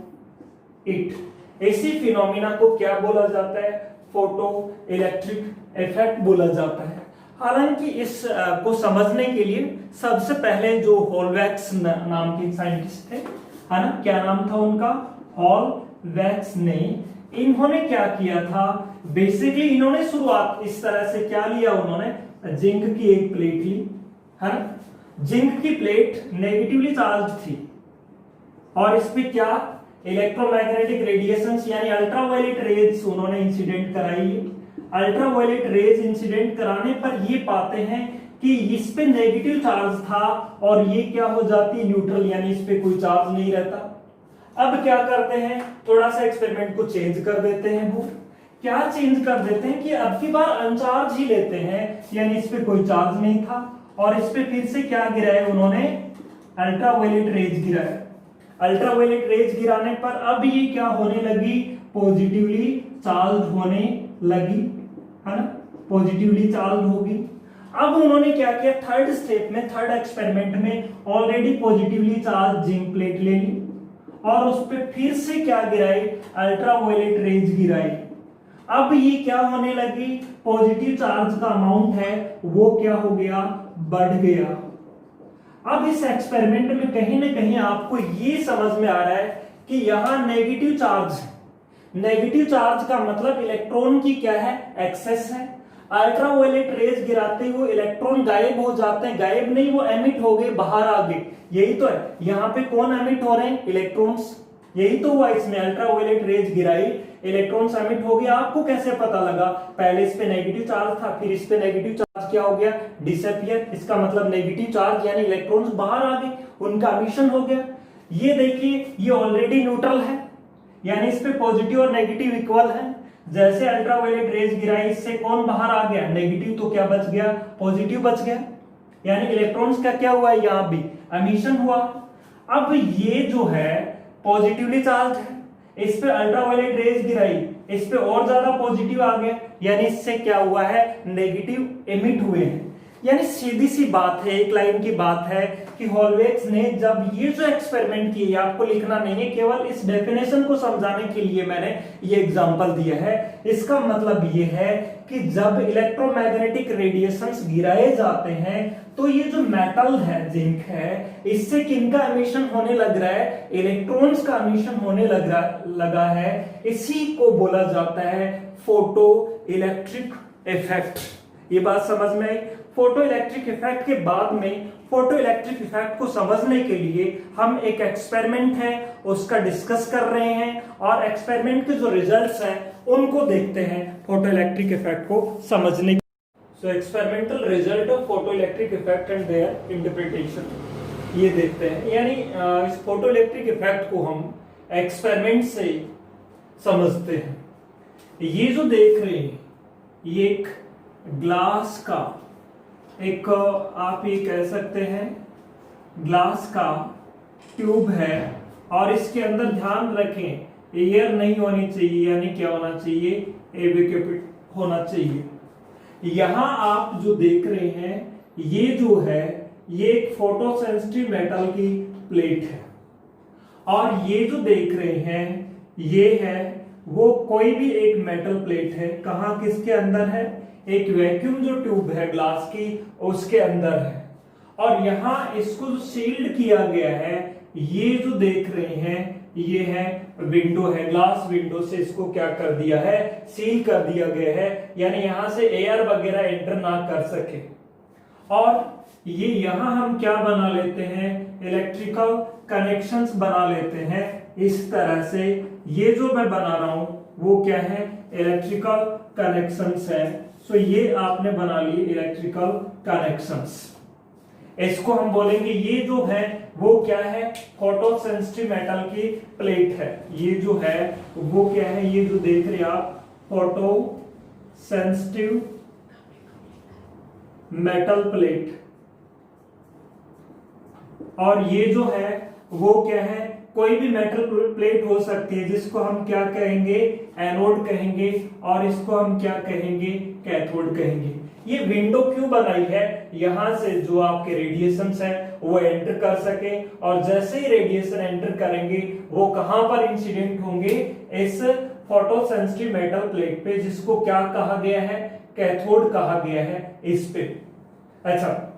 it. ऐसी phenomena को क्या बोला जाता है, फोटो इलेक्ट्रिक इफेक्ट बोला जाता है। हालांकि इस को समझने के लिए सबसे पहले जो हॉलवैक्स नाम के साइंटिस्ट थे, है ना, क्या नाम था उनका, हॉलवैक्स ने, इन्होंने क्या किया था, बेसिकली इन्होंने शुरुआत इस तरह से क्या लिया, उन्होंने जिंक की एक प्लेट ली, है ना, जिंक की प्लेट नेगेटिवली चार्ज थी और इस पे क्या इलेक्ट्रोमैग्नेटिक रेडिएशंस यानी अल्ट्रावायलेट रेज उन्होंने इंसिडेंट कराई। अल्ट्रावायलेट रेज इंसिडेंट कराने पर ये पाते हैं कि इस पे नेगेटिव चार्ज था और ये क्या हो जाती है, न्यूट्रल, यानी इस पे कोई चार्ज नहीं रहता। अब क्या करते हैं, थोड़ा सा एक्सपेरिमेंट को चेंज कर देते हैं। वो क्या चेंज कर देते हैं कि अब की बार अनचार्ज ही लेते हैं, यानी इस पे कोई चार्ज नहीं था और इस पे फिर से क्या गिराया उन्होंने, अल्ट्रावायलेट रेज गिराया। अल्ट्रावायलेट रेज गिराने पर अब ये क्या होने लगी, पॉजिटिवली चार्ज होने लगी, है ना, पॉजिटिवली चार्ज होगी। अब उन्होंने क्या किया, थर्ड स्टेप में, थर्ड एक्सपेरिमेंट में already positively charge zinc plate ले ली और उस पे फिर से क्या गिराई, अल्ट्रावायलेट रेज गिराई। अब ये क्या होने लगी, पॉजिटिव चार्ज का अमाउंट है वो क्या हो गया, बढ़ गया। अब इस एक्सपेरिमेंट में कहीं ना कहीं आपको ये समझ में आ रहा है कि यहां नेगेटिव चार्ज है। नेगेटिव चार्ज का मतलब इलेक्ट्रॉन की क्या है, एक्सेस है। अल्ट्रावायलेट रेज गिराते हुए इलेक्ट्रॉन गायब हो जाते हैं, गायब नहीं, वो एमिट हो गए, बाहर आ गए। यही तो है, यहाँ पे कौन एमिट हो रहे हैं, इलेक्ट्रॉन्स। यही तो हुआ इसमें, अल्ट्रावायलेट रेज गिराई, इलेक्ट्रॉन्स एमिट हो गया। आपको कैसे पता लगा, पहले इस पे नेगेटिव चार्ज था, फिर इस पे नेगेटिव चार्ज क्या हो गया, डिसअपियर। इसका मतलब नेगेटिव चार्ज यानी इलेक्ट्रॉन्स बाहर आ गए, उनका एमिशन हो गया। ये देखिए, ये ऑलरेडी न्यूट्रल है, यानी इस पे पॉजिटिव और नेगेटिव इक्वल है। जैसे अल्ट्रावायलेट रेज गिराई, इससे कौन बाहर आ गया, नेगेटिव, तो क्या बच गया, पॉजिटिव बच गया, यानी इलेक्ट्रॉन्स का क्या हुआ, यहां भी एमिशन हुआ। अब ये जो है पॉजिटिवली चार्ज है, इस पे अल्ट्रावायलेट रेज गिराई, इस पे और ज्यादा पॉजिटिव आ गया, यानी इससे क्या हुआ है, नेगेटिव एमिट हुए हैं। यानी सीधी सी बात है, एक लाइन की बात है कि हॉलवेक्स ने जब ये जो एक्सपेरिमेंट किए, आपको लिखना नहीं है, केवल इस डेफिनेशन को समझाने के लिए मैंने ये एग्जांपल दिया है। इसका मतलब ये है कि जब इलेक्ट्रोमैग्नेटिक रेडिएशंस गिराए जाते हैं तो ये जो मेटल है, जिंक है, इससे किनका एमिशन होने लग रहा है, इलेक्ट्रॉन्स का एमिशन होने लगा है। इसी को बोला जाता है फोटो इलेक्ट्रिक इफेक्ट। ये बात समझ में आई। फोटो इलेक्ट्रिक इफेक्ट के बाद में, फोटो इलेक्ट्रिक इफेक्ट को समझने के लिए हम एक एक्सपेरिमेंट है उसका डिस्कस कर रहे हैं और एक्सपेरिमेंट के जो रिजल्ट्स हैं उनको देखते हैं फोटो इलेक्ट्रिक इफेक्ट को समझने। So experimental result of photo electric effect and their interpretation, ये देखते हैं। यानी इस फोटो इलेक्ट्रिक इफेक्ट को हम एक्सपेरिमेंट से समझते हैं। ये जो देख रहे हैं ये एक ग्लास का, एक आप ये कह सकते हैं ग्लास का ट्यूब है, और इसके अंदर ध्यान रखें एयर नहीं होनी चाहिए, यानी क्या होना चाहिए, एवेक्यूपेट होना चाहिए। यहां आप जो देख रहे हैं ये जो है ये एक फोटो सेंसिटिव मेटल की प्लेट है, और ये जो देख रहे हैं ये है वो कोई भी एक मेटल प्लेट है। कहां, किसके अंदर है, एक वैक्यूम जो ट्यूब है ग्लास की उसके अंदर है, और यहां इसको जो सील्ड किया गया है ये जो देख रहे हैं ये है विंडो है, ग्लास विंडो से इसको क्या कर दिया है, सील कर दिया गया है, यानी यहां से एयर वगैरह एंटर ना कर सके। और ये यहां हम क्या बना लेते हैं, इलेक्ट्रिकल कनेक्शंस बना लेते हैं इस तरह से। ये जो मैं बना रहा हूं वो क्या है, इलेक्ट्रिकल कनेक्शंस है। सो ये आपने बना लिए इलेक्ट्रिकल कनेक्शंस। इसको हम बोलेंगे ये जो है वो क्या है, फोटो सेंसिटिव मेटल की प्लेट है। ये जो है वो क्या है, ये जो देख रहे हैं आप फोटो सेंसिटिव मेटल प्लेट, और ये जो है वो क्या है, कोई भी मेटल प्लेट हो सकती है जिसको हम क्या कहेंगे, एनोड कहेंगे, और इसको हम क्या कहेंगे, कैथोड कहेंगे। ये विंडो क्यों बनाई है, यहां से जो आपके रेडिएशंस है वो एंटर कर सके, और जैसे ही रेडिएशन एंटर करेंगे वो कहां पर इंसिडेंट होंगे, इस फोटो सेंसिटिव मेटल प्लेट पे, जिसको क्या कहा गया है, कैथोड कहा गया है, इस पे। अच्छा,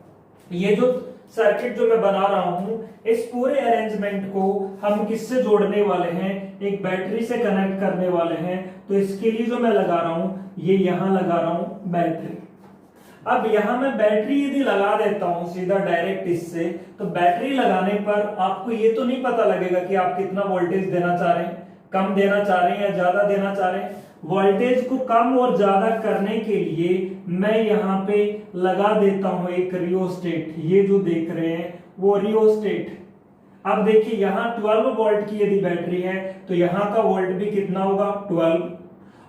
ये जो सर्किट जो मैं बना रहा हूं इस पूरे अरेंजमेंट को हम किससे जोड़ने वाले हैं, एक बैटरी से कनेक्ट करने वाले हैं। तो इसके लिए जो मैं लगा रहा हूं ये यहां लगा रहा हूं बैटरी। अब यहां मैं बैटरी यदि लगा देता हूं सीधा डायरेक्ट इससे, तो बैटरी लगाने पर आपको ये तो नहीं पता लगेगा कि आप कितना वोल्टेज देना चाह रहे हैं, कम देना चाह रहे हैं या ज्यादा देना चाह रहे हैं। वोल्टेज को कम और ज्यादा करने के लिए मैं यहाँ पे लगा देता हूं एक रियोस्टेट। ये जो देख रहे हैं वो रियोस्टेट। अब देखिए यहाँ 12 वोल्ट की यदि बैटरी है तो यहाँ का वोल्ट भी कितना होगा, 12,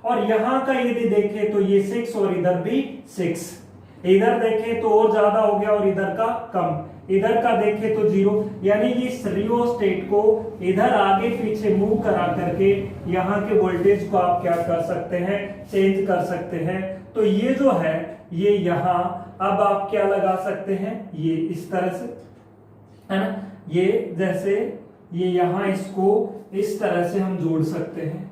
और यहाँ का यदि देखें तो ये 6 और इधर भी 6। इधर देखें तो और ज्यादा हो गया और इधर का कम, इधर का देखें तो 0। यानी इस रियोस्टेट को इधर आगे पीछे मूव करा करके यहाँ के वोल्टेज को आप क्या कर सकते हैं, चेंज कर सकते हैं। तो ये जो है ये यहाँ अब आप क्या लगा सकते हैं, ये इस तरह से है ना, ये जैसे ये यहाँ इसको इस तरह से हम जोड़ सकते हैं।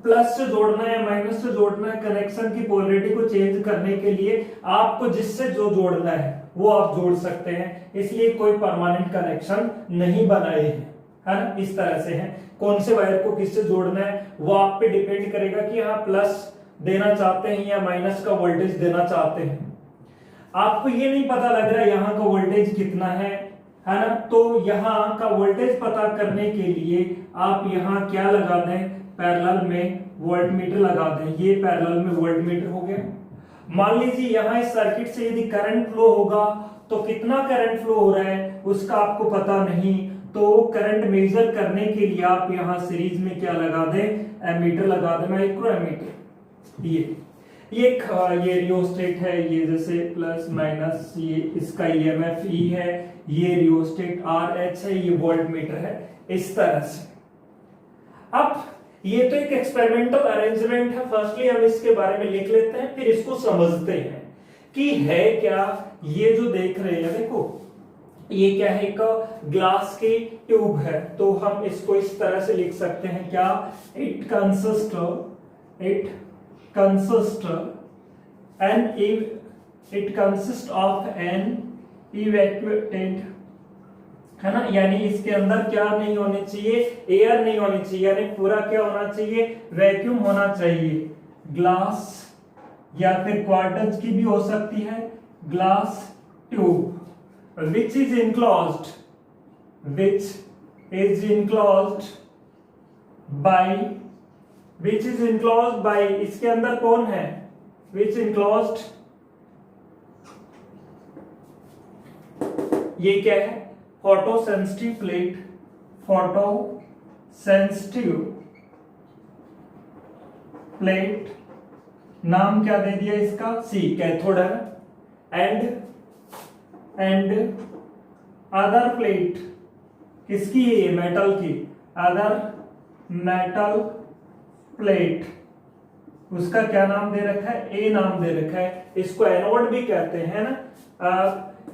प्लस से जोड़ना है माइनस से जोड़ना है, कनेक्शन की पोलैरिटी को चेंज करने के लिए आपको जिससे जो जोड़ना है वो आप जोड़ सकते हैं। इसलिए कोई परमानेंट कनेक्शन नहीं बनाए हैं, है ना, इस तरह से है। कौन से वायर को किससे जोड़ना है वो आप पे डिपेंड करेगा कि यहाँ प्लस देना चाहते हैं या माइनस का वोल्टेज देना चाहते हैं। आपको ये नहीं पता लग रहा है यहाँ का वोल्टेज कितना है ना, तो यहाँ का वोल्टेज पता करने के लिए आप यहाँ क्या लगा दें, पैरेलल में वोल्टमीटर लगा दें। ये पैरेलल में वोल्टमीटर हो गया। मान लीजिए यहाँ इस सर्किट से यदि करंट फ्लो होगा तो कितना करंट फ्लो हो रहा है उसका आपको पता नहीं, तो करंट मेजर करने के लिए आप यहाँ सीरीज में क्या लगा दें, एमीटर लगा दें, माइक्रो एमीटर। ये रियोस्टेट है, ये जैसे प्लस माइनस, ये इसका ईएमएफ ई है, ये रियोस्टेट आर एच है, ये वोल्टमीटर है, इस तरह से। अब ये तो एक एक्सपेरिमेंटल अरेंजमेंट है। फर्स्टली हम इसके बारे में लिख लेते हैं, फिर इसको समझते हैं कि है क्या। ये जो देख रहे हैं देखो, ये क्या है, एक ग्लास की ट्यूब है, तो हम इसको इस तरह से लिख सकते हैं क्या, it consist of an evacuated, है ना, यानी इसके अंदर क्या नहीं होनी चाहिए, एयर नहीं होनी चाहिए, यानी पूरा क्या होना चाहिए, वैक्यूम होना चाहिए। ग्लास या फिर क्वार्टज की भी हो सकती है, glass tube which is enclosed bye इसके अंदर कौन है, विच इनक्लोज्ड ये क्या है, photo sensitive plate, photo sensitive plate, नाम क्या दे दिया इसका, सी, कैथोड है। एंड अदर प्लेट, किसकी है ये, मेटल की, अदर मेटल प्लेट, उसका क्या नाम दे रखा है, ए नाम दे रखा है, इसको एनोड भी कहते हैं ना।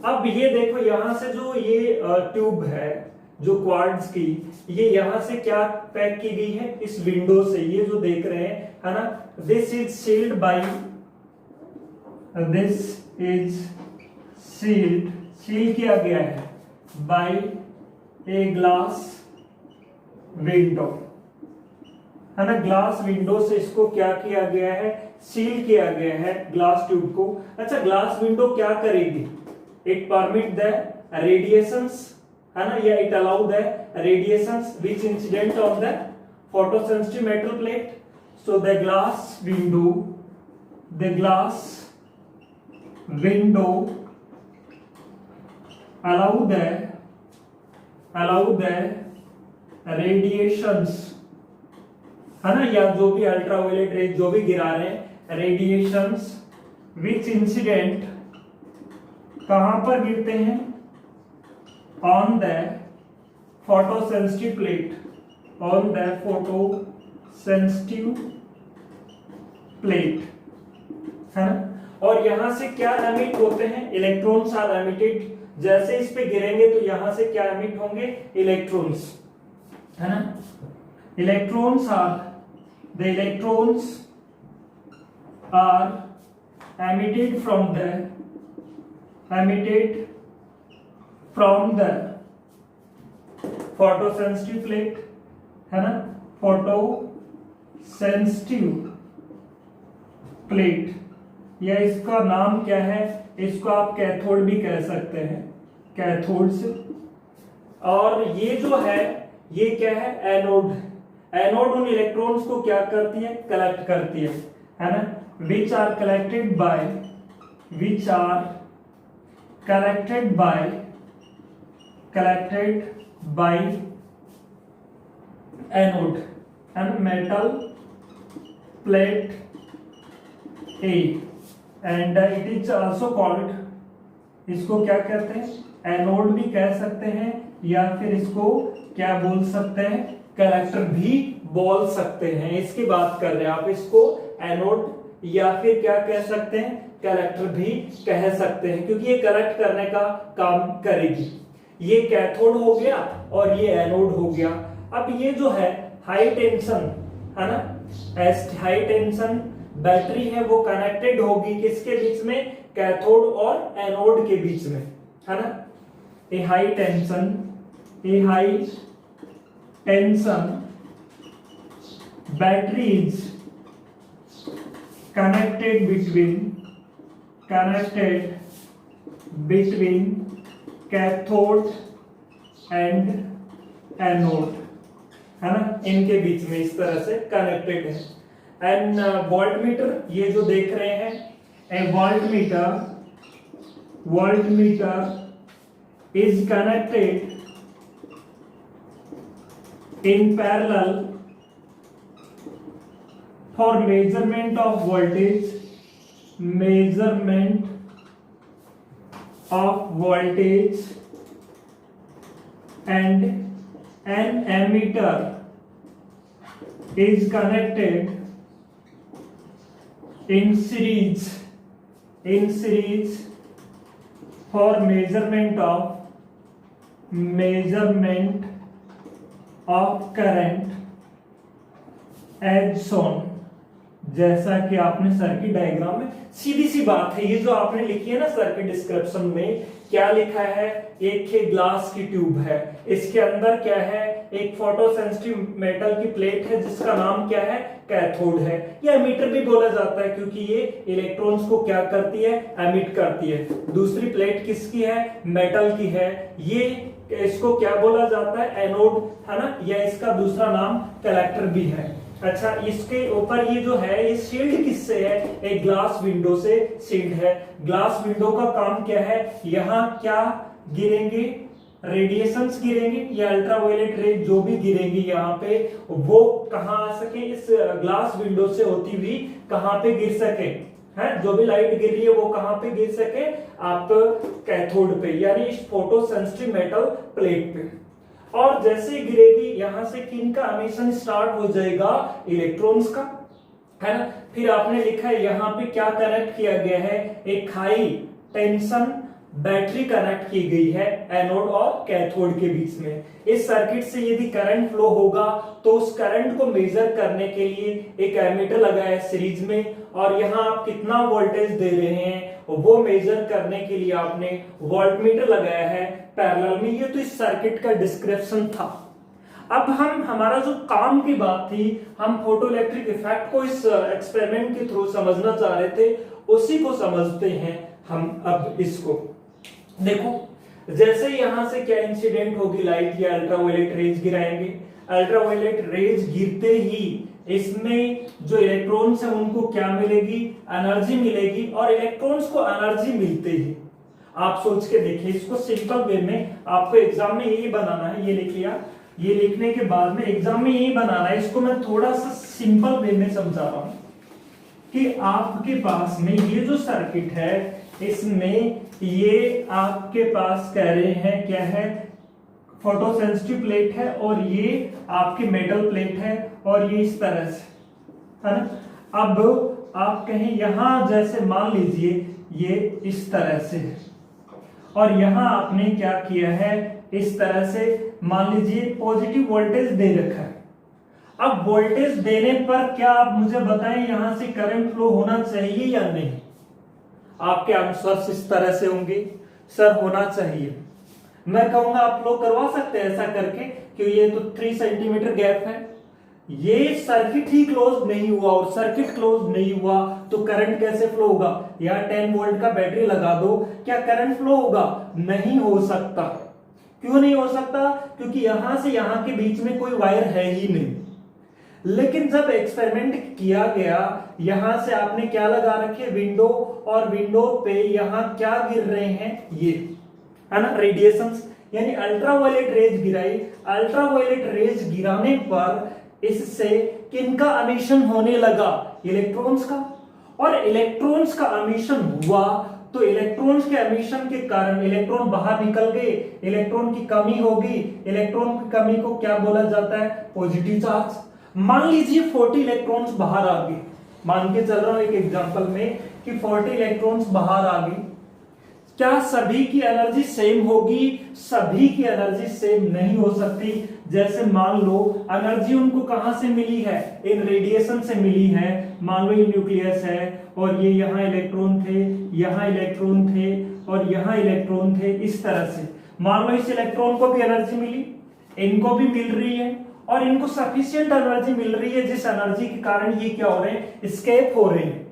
अब ये देखो यहां से जो ये ट्यूब है जो क्वार्ट्ज की, ये यहां से क्या पैक की गई है, इस विंडो से, ये जो देख रहे हैं है ना, this is sealed by, this is sealed, seal किया गया है बाय ए ग्लास विंडो, है ना, ग्लास विंडो से इसको क्या किया गया है, सील किया गया है ग्लास ट्यूब को। अच्छा, ग्लास विंडो क्या करेगी, इट परमिट द रेडिएशंस, है ना, या it allow the radiations which incident on the photosensitive metal plate. So the glass window allow the radiations, है ना, या जो भी अल्ट्रावायलेट रेज जो भी गिरा रहे हैं, रेडिएशंस विच इंसिडेंट कहां पर गिरते हैं, on the photosensitive plate, on the photosensitive plate, है ना। और यहां से क्या एमिट होते हैं, इलेक्ट्रॉन्स आर एमिटेड, जैसे इस पे गिरेंगे तो यहां से क्या एमिट होंगे, इलेक्ट्रॉन्स, है ना, electrons are emitted from the photosensitive plate, है ना, फोटोसेंसिटिव प्लेट, या इसका नाम क्या है, इसको आप कैथोड भी कह सकते हैं, कैथोड्स। और ये जो है ये क्या है, एनोड, एनोड उन इलेक्ट्रॉन्स को क्या करती है, कलेक्ट करती है ना, which are collected by anode and metal plate A, and it is also called, इसको क्या कहते हैं, एनोड भी कह सकते हैं, या फिर इसको क्या बोल सकते हैं, कलेक्टर भी बोल सकते हैं। इसकी बात कर रहे हैं आप, इसको एनोड या फिर क्या कह सकते हैं, कलेक्टर भी कह सकते हैं, क्योंकि ये कलेक्ट करने का काम करेगी। ये कैथोड हो गया और ये एनोड हो गया। अब ये जो है हाई टेंशन, है ना, हाई टेंशन बैटरी है, वो कनेक्टेड होगी किसके बीच में, कैथोड और एनोड के बीच में, है ना। A high tension batteries connected between cathode and anode, है ना, इनके बीच में इस तरह से कनेक्टेड है। एंड वोल्टमीटर, ये जो देख रहे हैं, ए voltmeter is connected in parallel for measurement of voltage and an ammeter is connected in series for measurement of current as shown, जैसा कि आपने सर्किट डायग्राम में, सीधी सी बात है, ये जो आपने लिखी है ना सर्किट डिस्क्रिप्शन में, क्या लिखा है, एक ग्लास की ट्यूब है, इसके अंदर क्या है, एक फोटोसेंसिटिव मेटल की प्लेट है जिसका नाम क्या है, कैथोड है, या एमिटर भी बोला जाता है क्योंकि ये इलेक्ट्रॉन्स को क्या करती है, एमिट करती है। दूसरी प्लेट किसकी है, मेटल की है, ये इसको क्या बोला जाता है, एनोड, है ना, या इसका दूसरा नाम कलेक्टर भी है। अच्छा, इसके ऊपर ये जो है, ये शील्ड किससे है, एक ग्लास विंडो से शील्ड है। ग्लास विंडो का काम क्या है, यहाँ क्या गिरेंगे, रेडिएशंस गिरेंगे, ये अल्ट्रावायलेट रे जो भी गिरेंगी यहाँ पे, वो कहाँ आ सके, इस ग्लास विंडो से होती हुई कहाँ पे गिर सके, है जो भी लाइट गिर रही है वो कहाँ पे गिर सके, आप कैथोड पे, यानी इस फोटो सेंसिटिव मेटल प्लेट पे। और जैसे गिरेगी यहां से किन का एमिशन स्टार्ट हो जाएगा, इलेक्ट्रॉन्स का, है ना। फिर आपने लिखा है यहाँ पे क्या कनेक्ट किया गया है, एक हाई टेंशन बैटरी कनेक्ट की गई है एनोड और कैथोड के बीच में। इस सर्किट से यदि करंट फ्लो होगा तो उस करंट को मेजर करने के लिए एक एमीटर लगा है सीरीज में, और यहाँ आप कितना वोल्टेज दे रहे हैं वो मेजर करने के लिए आपने वोल्टमीटर लगाया है पैरेलल में। ये तो इस सर्किट का डिस्क्रिप्शन था। अब हम, हमारा जो काम की बात थी, हम फोटो इलेक्ट्रिक इफेक्ट को इस एक्सपेरिमेंट के थ्रू समझना चाह रहे थे, उसी को समझते हैं हम। अब इसको देखो, जैसे यहां से क्या इंसिडेंट होगी, लाइट या अल्ट्रावायलेट रेज गिराएंगे, अल्ट्रावायलेट रेज गिरते ही इसमें जो इलेक्ट्रॉन्स हैं उनको क्या मिलेगी, एनर्जी मिलेगी, और इलेक्ट्रॉन्स को एनर्जी मिलते ही, आप सोच के देखिए इसको सिंपल वे में, आपको एग्जाम में यही बनाना है, ये लिख लिया, ये लिखने के बाद में एग्जाम में यही बनाना है। इसको मैं थोड़ा सा सिंपल वे में समझा रहा हूं कि आपके पास में ये जो सर्किट है, इसमें ये आपके पास कह रहे हैं क्या है, फोटोसेंसिटिव प्लेट है, और ये आपकी मेटल प्लेट है, और ये इस तरह से, है ना। अब आप कहें यहां, जैसे मान लीजिए ये इस तरह से है, और यहां आपने क्या किया है, इस तरह से मान लीजिए पॉजिटिव वोल्टेज दे रखा है। अब वोल्टेज देने पर क्या आप मुझे बताएं यहां से करंट फ्लो होना चाहिए या नहीं? आपके आंसर्स इस तरह से होंगे, सर होना चाहिए। मैं कहूंगा आप फ्लो करवा सकते हैं ऐसा करके, क्योंकि ये तो 3 सेंटीमीटर गैप है, ये सर्किट ही क्लोज नहीं हुआ, और सर्किट क्लोज नहीं हुआ तो करंट कैसे फ्लो होगा? या 10 वोल्ट का बैटरी लगा दो, क्या करंट फ्लो होगा? नहीं हो सकता। क्यों नहीं हो सकता? क्योंकि यहां से यहां के बीच में कोई वायर है ही नहीं। लेकिन जब एक्सपेरिमेंट किया गया, यहां से आपने क्या लगा रखे, विंडो, और विंडो पे यहां क्या गिर रहे हैं, ये है ना रेडिएशंस, यानी अल्ट्रावायलेट रेज गिराई। अल्ट्रावायलेट रेज गिराने पर इससे किनका एमिशन होने लगा, इलेक्ट्रॉन्स का। और इलेक्ट्रॉन्स का एमिशन हुआ तो इलेक्ट्रॉन्स के एमिशन के कारण इलेक्ट्रॉन बाहर निकल गए, इलेक्ट्रॉन की कमी होगी। इलेक्ट्रॉन की कमी को क्या बोला जाता है, पॉजिटिव चार्ज। मान लीजिए 40 इलेक्ट्रॉन्स बाहर आ गए, मान के चल रहा हूं एक एग्जांपल में कि 40 इलेक्ट्रॉन्स बाहर आ गए, क्या सभी की एनर्जी सेम होगी? सभी की एनर्जी सेम नहीं हो सकती। जैसे मान लो एनर्जी उनको कहां से मिली है, इन रेडिएशन से मिली है। मान लो ये न्यूक्लियस है, और ये यहाँ इलेक्ट्रॉन थे, यहाँ इलेक्ट्रॉन थे, और यहाँ इलेक्ट्रॉन थे, इस तरह से। मान लो इस इलेक्ट्रॉन को भी एनर्जी मिली, इनको भी मिल रही है, और इनको सफिशिएंट एनर्जी मिल रही है, जिस एनर्जी के कारण ये क्या हो रहे हैं, एस्केप हो रहे हैं।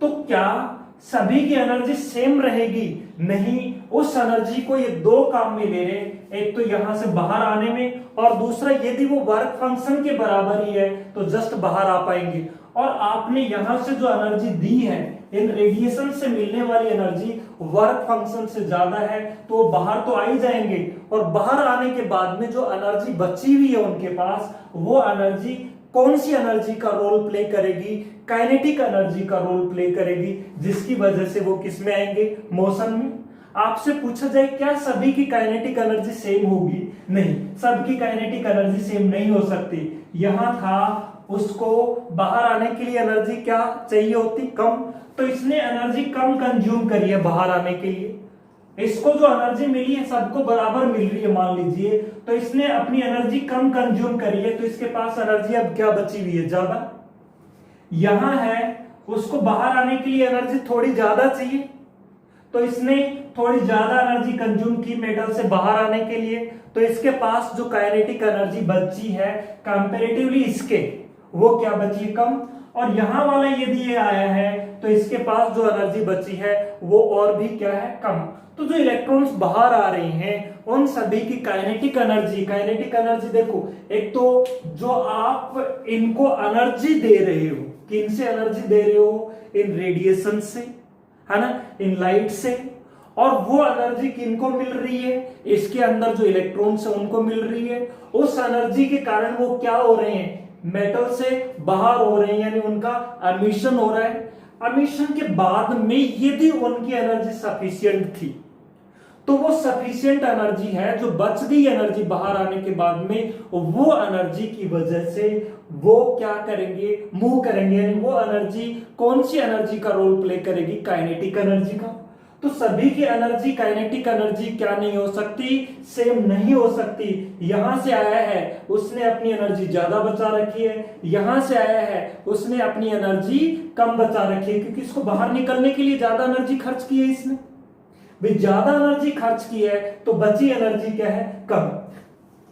तो क्या सभी की एनर्जी सेम रहेगी? नहीं, उस एनर्जी को ये दो काम में ले रहे, एक तो यहां से बाहर आने में, और दूसरा यदि वो वर्क फंक्शन के बराबर ही है तो जस्ट बाहर आ पाएंगे। और आपने यहां से जो एनर्जी दी है, इन रेडिएशन से मिलने वाली एनर्जी वर्क फंक्शन से ज्यादा है, तो वो बाहर तो आ ही जाएंगे। और बाहर आने के बाद में जो एनर्जी बची हुई है उनके पास, वो एनर्जी कौन सी एनर्जी का रोल प्ले करेगी? काइनेटिक एनर्जी का रोल प्ले करेगी, जिसकी वजह से वो किस में आएंगे, मोशन में। आपसे पूछा जाए क्या सभी की काइनेटिक एनर्जी सेम होगी? नहीं, सबकी काइनेटिक एनर्जी सेम नहीं हो सकती। यहां था उसको बाहर आने के लिए एनर्जी क्या चाहिए होती, कम, तो इसने एनर्जी कम कंज्यूम करी है बाहर आने के लिए। इसको जो एनर्जी मिली है सबको बराबर मिल रही है मान लीजिए, तो इसने अपनी एनर्जी कम कंज्यूम करी है, तो इसके पास एनर्जी अब क्या बची हुई है, ज्यादा। यहां है उसको बाहर आने के लिए एनर्जी थोड़ी ज्यादा चाहिए, तो इसने थोड़ी ज्यादा एनर्जी कंज्यूम की मेटल से बाहर आने के लिए, तो इसके पास जो काइनेटिक एनर्जी बची है कंपैरेटिवली इसके, वो क्या बची है, कम। और यहां वाला यदि ये आया है तो इसके पास जो एनर्जी बची है वो और भी क्या है, कम। तो जो इलेक्ट्रॉन्स बाहर आ रहे हैं उन सभी की काइनेटिक एनर्जी देखो, एक तो जो आप इनको एनर्जी दे रहे हो, किन से एनर्जी दे रहे हो, इन रेडिएशन से, है ना, इन लाइट से। और वो एनर्जी किनको मिल रही है, इसके अंदर जो इलेक्ट्रॉन्स है उनको मिल रही है। उस एनर्जी के कारण वो क्या हो रहे हैं, मेटल से बाहर हो रहे हैं, यानी उनका एमिशन हो रहा है। एमिशन के बाद में यदि उनकी एनर्जी सफिशिएंट थी तो वो सफिशिएंट एनर्जी है, जो बच गई एनर्जी बाहर आने के बाद में, वो एनर्जी की वजह से वो क्या करेंगे, मूव करेंगे। यानी वो एनर्जी कौन सी एनर्जी का रोल प्ले करेगी, काइनेटिक एनर्जी का। तो सभी की एनर्जी काइनेटिक एनर्जी क्या नहीं हो सकती, सेम नहीं हो सकती। यहां से आया है उसने अपनी एनर्जी ज्यादा बचा रखी है, यहां से आया है उसने अपनी एनर्जी कम बचा रखी है, क्योंकि इसको बाहर निकलने के लिए ज्यादा एनर्जी खर्च की है इसने। भाई ज्यादा एनर्जी खर्च की है तो बची एनर्जी क्या है, कम।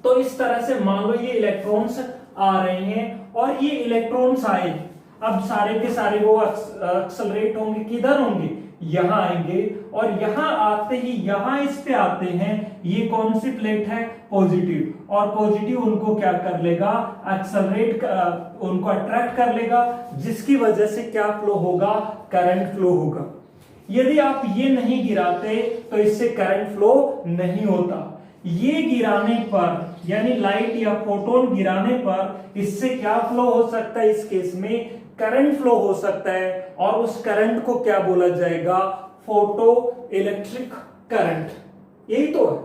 तो इस तरह से मान लो ये इलेक्ट्रॉन्स आ रहे हैं और ये इलेक्ट्रॉन्स आए, अब सारे के सारे वो एक्सेलरेट होंगे, किधर होंगे, यहां आएंगे। और यहां आते ही यहां इस पे आते हैं, ये कौन सी प्लेट है, पॉजिटिव। और पॉजिटिव उनको क्या कर लेगा, एक्सेलरेट, उनको अट्रैक्ट कर लेगा, जिसकी वजह से क्या फ्लो होगा, करंट फ्लो होगा। यदि आप ये नहीं गिराते तो इससे करंट फ्लो नहीं होता। ये गिराने पर, यानी लाइट या फोटोन गिराने पर इससे क्या फ्लो हो सकता है, इस केस में करंट फ्लो हो सकता है। और उस करंट को क्या बोला जाएगा, फोटो इलेक्ट्रिक करंट। यही तो है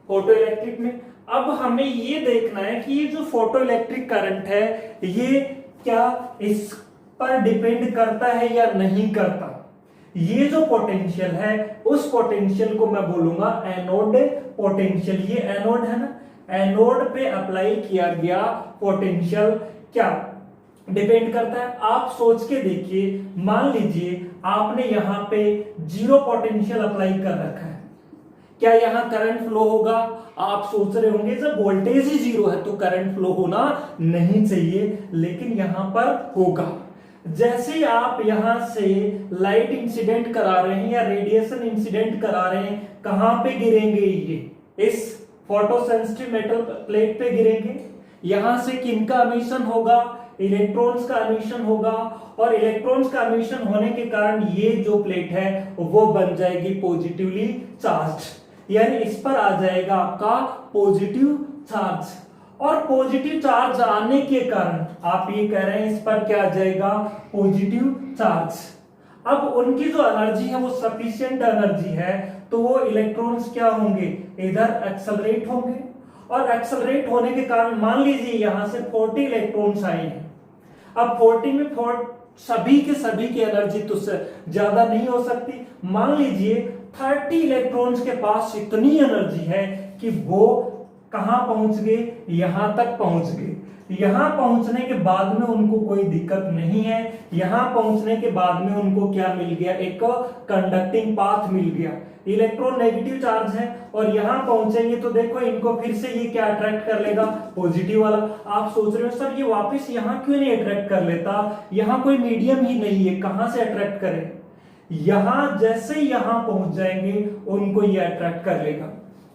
फोटो इलेक्ट्रिक में। अब हमें ये देखना है कि ये जो फोटो इलेक्ट्रिक करंट है ये क्या इस पर डिपेंड करता है या नहीं करता। ये जो पोटेंशियल है उस पोटेंशियल को मैं बोलूंगा एनोड पोटेंशियल। ये एनोड है ना, एनोड पे अप्लाई किया गया पोटेंशियल क्या डिपेंड करता है। आप सोच के देखिए, मान लीजिए आपने यहां पे जीरो पोटेंशियल अप्लाई कर रखा है, क्या यहां करंट फ्लो होगा। आप सोच रहे होंगे जब वोल्टेज ही जीरो है तो करंट फ्लो होना नहीं चाहिए, लेकिन यहां पर होगा। जैसे ही आप यहां से लाइट इंसिडेंट करा रहे हैं या रेडिएशन इंसिडेंट करा रहे हैं, कहां पे गिरेंगे, ये इस फोटोसेंसिटिव मेटल प्लेट पे गिरेंगे। यहां से किनका एमिशन होगा, इलेक्ट्रॉन्स का एमिशन होगा। और इलेक्ट्रॉन्स का एमिशन होने के कारण ये जो प्लेट है वो बन जाएगी पॉजिटिवली चार्ज, यानी इस पर आ जाएगा आपका पॉजिटिव चार्ज। और पॉजिटिव चार्ज आने के कारण आप ये कह रहे हैं इस पर क्या आ जाएगा, पॉजिटिव चार्ज। अब उनकी जो एनर्जी है वो सफिशिएंट एनर्जी है, तो वो इलेक्ट्रॉन्स क्या होंगे, इधर एक्सेलरेट होंगे। और एक्सेलरेट होने के कारण मान लीजिए यहां से 40 इलेक्ट्रॉन्स आए हैं। अब 40 में सभी की एनर्जी तो ज्यादा नहीं हो सकती। मान लीजिए 30 इलेक्ट्रॉन्स के पास इतनी एनर्जी है कि वो कहां पहुंच गए, यहां तक पहुंच गए। यहां पहुंचने के बाद में उनको कोई दिक्कत नहीं है। यहां पहुंचने के बाद में उनको क्या मिल गया, एक कंडक्टिंग पाथ मिल गया। इलेक्ट्रॉन नेगेटिव चार्ज है और यहां पहुंचेंगे तो देखो इनको फिर से ये क्या अट्रैक्ट कर लेगा, पॉजिटिव वाला। आप सोच रहे हो सर ये वापस यहां क्यों नहीं अट्रैक्ट कर लेता, यहां कोई मीडियम ही नहीं है, कहां से अट्रैक्ट करे। यहां जैसे ही यहां पहुंच जाएंगे उनको ये अट्रैक्ट कर लेगा।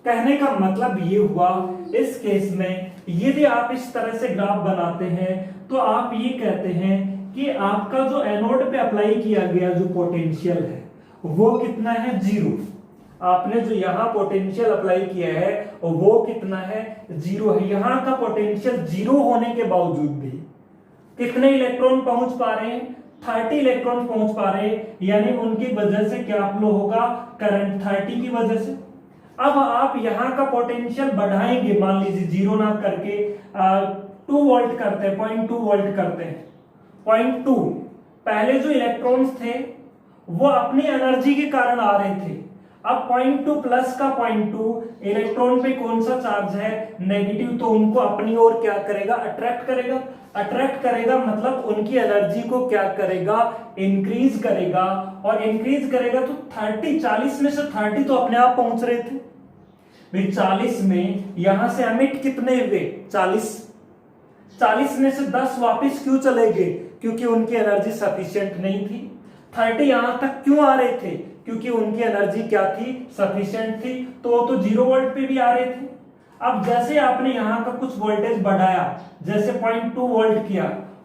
कहने का मतलब ये हुआ, इस केस में यदि आप इस तरह से ग्राफ बनाते हैं तो आप ये कहते हैं कि आपका जो एनोड पे अप्लाई किया गया जो पोटेंशियल है वो कितना है, जीरो। आपने जो यहां पोटेंशियल अप्लाई किया है वो कितना है, जीरो है। यहां का पोटेंशियल जीरो होने के बावजूद भी कितने इलेक्ट्रॉन पहुंच पा रहे हैं, 30 इलेक्ट्रॉन पहुंच पा रहे हैं, यानी उनकी वजह से क्या फ्लो होगा, करंट 30 की वजह से। अब आप यहां का पोटेंशियल बढ़ाएंगे, मान लीजिए जीरो ना करके 2 वोल्ट करते हैं, 0.2 वोल्ट करते हैं, 0.2। पहले जो इलेक्ट्रॉन्स थे वो अपनी एनर्जी के कारण आ रहे थे। अब 0.2 प्लस का 0.2 इलेक्ट्रॉन पे कौन सा चार्ज है, नेगेटिव, तो उनको अपनी ओर क्या करेगा, अट्रैक्ट करेगा। अट्रैक्ट करेगा मतलब उनकी एनर्जी को क्या करेगा, इंक्रीज करेगा। और इंक्रीज करेगा तो 40 में से 30 तो अपने आप पहुंच रहे थे। 40 में यहां से एमिट कितने हुए, 40 में से 10 वापस क्यों चले गए, क्योंकि उनकी एनर्जी सफिशिएंट नहीं थी। 30 यहां तक क्यों आ रहे थे, क्योंकि उनकी एनर्जी क्या थी, सफिशिएंट थी। तो वो तो 0 वोल्ट पे भी आ रहे थे। अब जैसे आपने यहां का कुछ वोल्टेज बढ़ाया, जैसे 0.2 वोल्ट किया,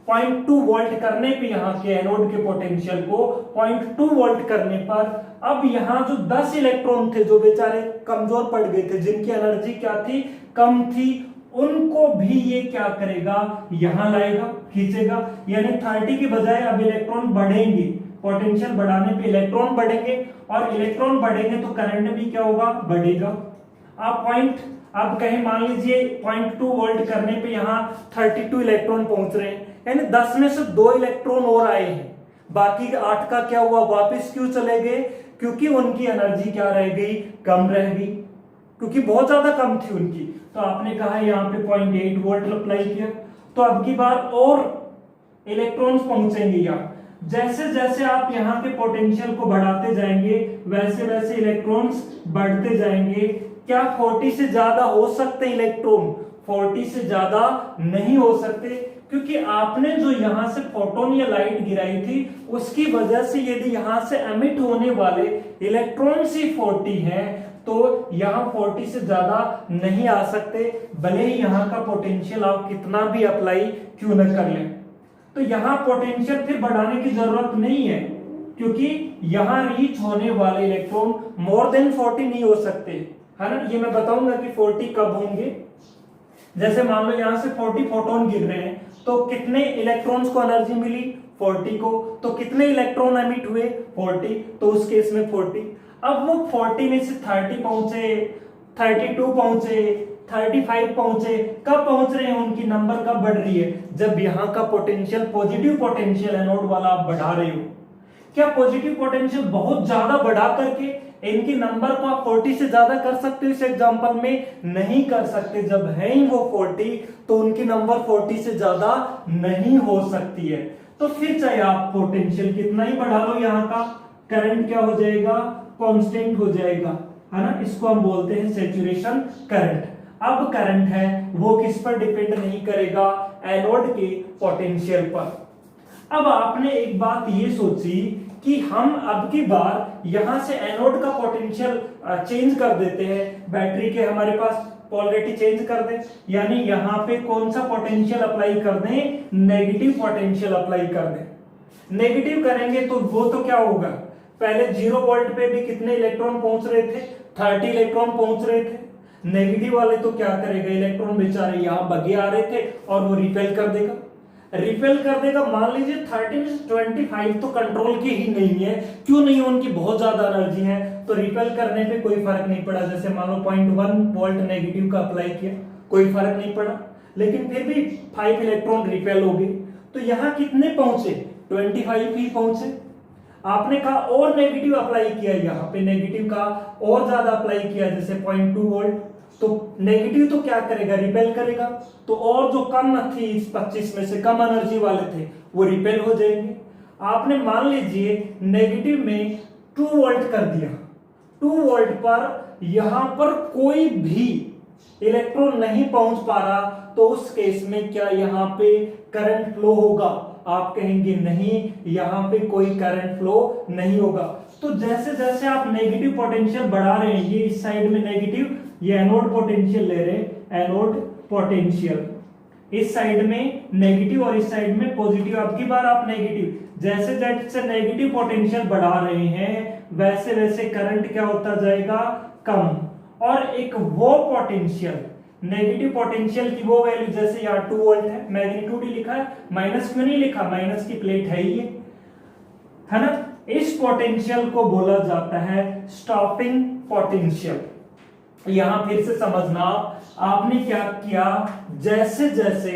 0.2 वोल्ट करने पे यहाँ के एनोड के पोटेंशियल को 0.2 वोल्ट करने पर अब यहाँ जो 10 इलेक्ट्रॉन थे जो बेचारे कमजोर पड़ गए थे, जिनकी एनर्जी क्या थी, कम थी, उनको भी ये क्या करेगा, यहां लाएगा, खींचेगा। यानी 30 के बजाय अब इलेक्ट्रॉन बढ़ेंगे, पोटेंशियल बढ़ाने पे इलेक्ट्रॉन बढ़ेंगे, और इलेक्ट्रॉन बढ़ेंगे तो करंट भी क्या होगा, बढ़ेगा। आप कहीं मान लीजिए 0.2 वोल्ट करने पे यहाँ 32 इलेक्ट्रॉन पहुंच रहे हैं, यानी 10 में से 2 इलेक्ट्रॉन और आए हैं, बाकी 8 का क्या हुआ, वापस क्यों चले गए, क्योंकि उनकी एनर्जी क्या रह गई, कम रह गई, क्योंकि बहुत ज्यादा कम थी उनकी। तो आपने कहा यहाँ पे 0.8 वोल्ट अप्लाई किया, तो अब की बार और इलेक्ट्रॉन्स पहुंचेंगे यहाँ। जैसे जैसे आप यहाँ पे पोटेंशियल को बढ़ाते जाएंगे वैसे वैसे इलेक्ट्रॉन्स बढ़ते जाएंगे। क्या 40 से ज्यादा हो सकते इलेक्ट्रॉन, 40 से ज्यादा नहीं हो सकते, क्योंकि आपने जो यहां से फोटोन या लाइट गिराई थी उसकी वजह से यदि यहां से एमिट होने वाले इलेक्ट्रॉन्स ही 40 हैं तो यहाँ 40 से ज्यादा नहीं आ सकते, भले ही यहाँ का पोटेंशियल आप कितना भी अप्लाई क्यों न कर लें। तो यहाँ पोटेंशियल फिर बढ़ाने की जरूरत नहीं है, क्योंकि यहाँ रीच होने वाले इलेक्ट्रॉन मोर देन 40 नहीं हो सकते, है ना। ये मैं बताऊंगा कि 40 कब होंगे। जैसे मान लो यहाँ से 40 फोटोन गिर रहे हैं, तो कितने इलेक्ट्रॉन्स को एनर्जी मिली, 40 को, तो कितने इलेक्ट्रॉन एमिट हुए, 40, तो उस केस में 40। अब वो 40 में से 30 पहुंचे, 32 पहुंचे, 35 पहुंचे, कब पहुंच रहे हैं, उनकी नंबर कब बढ़ रही है, जब यहाँ का पोटेंशियल, पॉजिटिव पोटेंशियल एनोड वाला आप बढ़ा रहे हो। क्या पॉजिटिव पोटेंशियल बहुत ज्यादा बढ़ा करके इनकी नंबर को आप 40 से ज्यादा कर सकते हो इस एग्जांपल में, नहीं कर सकते। जब है ही वो 40 तो उनकी नंबर 40 से ज्यादा नहीं हो सकती है। तो फिर चाहे आप पोटेंशियल कितना ही बढ़ा लो, यहाँ का करंट क्या हो जाएगा, कांस्टेंट हो जाएगा, है ना। इसको हम बोलते हैं सैचुरेशन करंट। अब करंट है वो किस पर डिपेंड नहीं करेगा, एनोड के पोटेंशियल पर। अब आपने एक बात ये सोची कि हम अब की बार यहां से एनोड का पोटेंशियल चेंज कर देते हैं, बैटरी के हमारे पास पोलैरिटी चेंज कर दें, यानी यहां पे कौन सा पोटेंशियल अप्लाई कर दें, नेगेटिव पोटेंशियल अप्लाई कर दें। नेगेटिव करेंगे तो वो तो क्या होगा, पहले 0 वोल्ट पे भी कितने इलेक्ट्रॉन पहुंच रहे थे, 30 इलेक्ट्रॉन पहुंच रहे थे। नेगेटिव वाले तो क्या करेगा, इलेक्ट्रॉन बेचारे यहाँ बगे आ रहे थे और वो रिपेल कर देगा, रिपेल कर देगा। मान लीजिए 30 में से 25 तो कंट्रोल की ही नहीं है, क्यों नहीं, उनकी बहुत ज्यादा एनर्जी है, तो रिपेल करने पे कोई फर्क नहीं पड़ा। जैसे मान लो 0.1 वोल्ट नेगेटिव का अप्लाई किया, कोई फर्क नहीं पड़ा, लेकिन फिर भी 5 इलेक्ट्रॉन रिपेल हो गए। तो यहाँ कितने पहुंचे, 25 ही पहुंचे। आपने कहा और नेगेटिव अप्लाई किया, यहाँ पे नेगेटिव का और ज्यादा अप्लाई किया, जैसे 0.2 वोल्ट, तो नेगेटिव तो क्या करेगा, रिपेल करेगा, तो और जो कम थी इस 25 में से कम एनर्जी वाले थे वो रिपेल हो जाएंगे। आपने मान लीजिए नेगेटिव में 2 वोल्ट कर दिया, 2 वोल्ट पर यहां पर कोई भी इलेक्ट्रॉन नहीं पहुंच पा रहा, तो उस केस में क्या यहाँ पे करंट फ्लो होगा, आप कहेंगे नहीं, यहाँ पे कोई करंट फ्लो नहीं होगा। तो जैसे जैसे आप नेगेटिव पोटेंशियल बढ़ा रहे हैं, ये इस साइड में नेगेटिव, ये एनोड पोटेंशियल ले रहे हैं, एनोड पोटेंशियल इस साइड में नेगेटिव और इस साइड में पॉजिटिव। अब की बार आप नेगेटिव, जैसे जैसे नेगेटिव पोटेंशियल बढ़ा रहे हैं वैसे वैसे करंट क्या होता जाएगा, कम। और एक वो पोटेंशियल, नेगेटिव पोटेंशियल की वो वैल्यू, जैसे यहाँ 2 वोल्ट है, मैग्नीट्यूड ही लिखा है, माइनस क्यों नहीं लिखा, माइनस की प्लेट है ही है ना। इस पोटेंशियल को बोला जाता है स्टॉपिंग पोटेंशियल। यहां फिर से समझना, आपने क्या किया, जैसे जैसे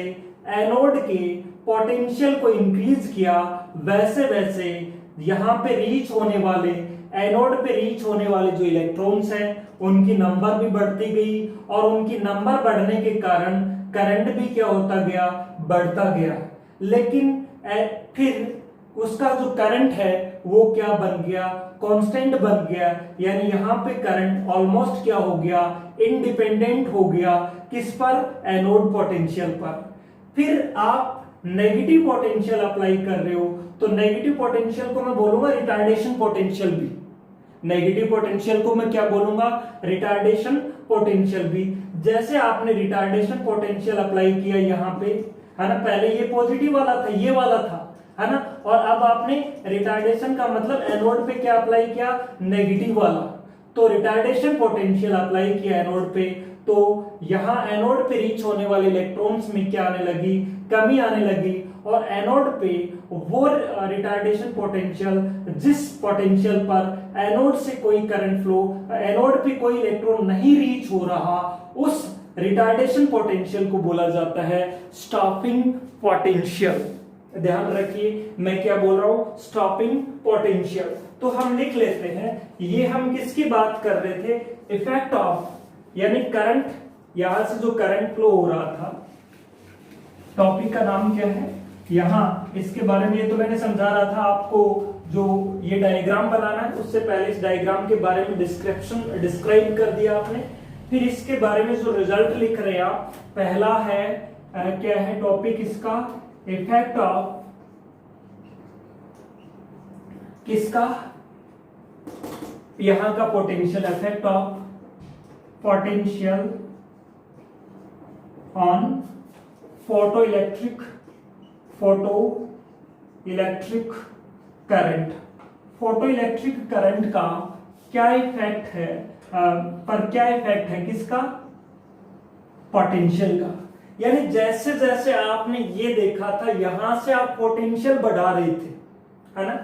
एनोड के पोटेंशियल को इंक्रीज किया वैसे वैसे यहां पे रीच होने वाले, एनोड पे रीच होने वाले जो इलेक्ट्रॉन्स हैं उनकी नंबर भी बढ़ती गई, और उनकी नंबर बढ़ने के कारण करंट भी क्या होता गया, बढ़ता गया। लेकिन फिर उसका जो करंट है वो क्या बन गया, कांस्टेंट बन गया, यानी यहाँ पे करंट ऑलमोस्ट क्या हो गया, इंडिपेंडेंट हो गया, किस पर, एनोड पोटेंशियल पर। फिर आप नेगेटिव पोटेंशियल अप्लाई कर रहे हो, तो नेगेटिव पोटेंशियल को मैं बोलूंगा रिटार्डेशन पोटेंशियल भी, नेगेटिव पोटेंशियल को मैं क्या बोलूंगा, रिटार्डेशन पोटेंशियल भी। जैसे आपने रिटार्डेशन पोटेंशियल अप्लाई किया यहाँ पे, है ना। पहले ये पॉजिटिव वाला था, ये वाला था, है ना, और अब आपने रिटार्डेशन का मतलब एनोड पे क्या अप्लाई किया, नेगेटिव वाला। तो रिटार्डेशन पोटेंशियल अप्लाई किया एनोड पे, तो यहाँ एनोड पे रीच होने वाले इलेक्ट्रॉन्स में क्या आने लगी, कमी आने लगी, और एनोड पे वो रिटार्डेशन पोटेंशियल, जिस पोटेंशियल पर एनोड से कोई करंट फ्लो, एनोड पे कोई इलेक्ट्रॉन नहीं रीच हो रहा, उस रिटार्डेशन पोटेंशियल को बोला जाता है स्टॉपिंग पोटेंशियल। ध्यान रखिए मैं क्या बोल रहा हूं, स्टॉपिंग पोटेंशियल। तो हम लिख लेते हैं, ये हम किसकी बात कर रहे थे, इफेक्ट ऑफ, यानी करंट, यहां से जो करंट फ्लो हो रहा था, टॉपिक का नाम क्या है, यहां इसके बारे में ये तो मैंने समझा रहा था आपको, जो ये डायग्राम बनाना है उससे पहले इस डायग्राम के बारे में डिस्क्राइब कर दिया आपने। फिर इसके बारे में जो रिजल्ट लिख रहे हैं आप, पहला है क्या है टॉपिक इसका, इफेक्ट ऑफ किसका, यहां का potential, effect of potential on photo electric current. Photo electric current का क्या इफेक्ट है, पर क्या इफेक्ट है किसका, पोटेंशियल का। यानी जैसे जैसे आपने ये देखा था, यहां से आप पोटेंशियल बढ़ा रहे थे, है ना,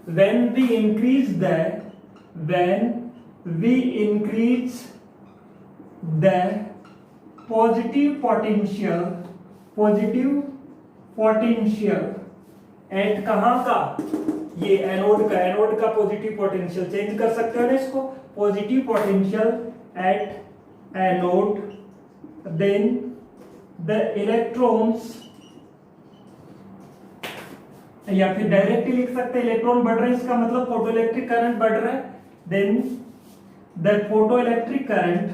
when we increase the positive potential at कहां का, ये एनोड का पॉजिटिव पोटेंशियल, चेंज कर सकते हो ना इसको, positive potential at anode, then the electrons, या फिर डायरेक्टली लिख सकते हैं इलेक्ट्रॉन बढ़ रहे हैं, इसका मतलब फोटो इलेक्ट्रिक करंट बढ़ रहा है, then the photo electric current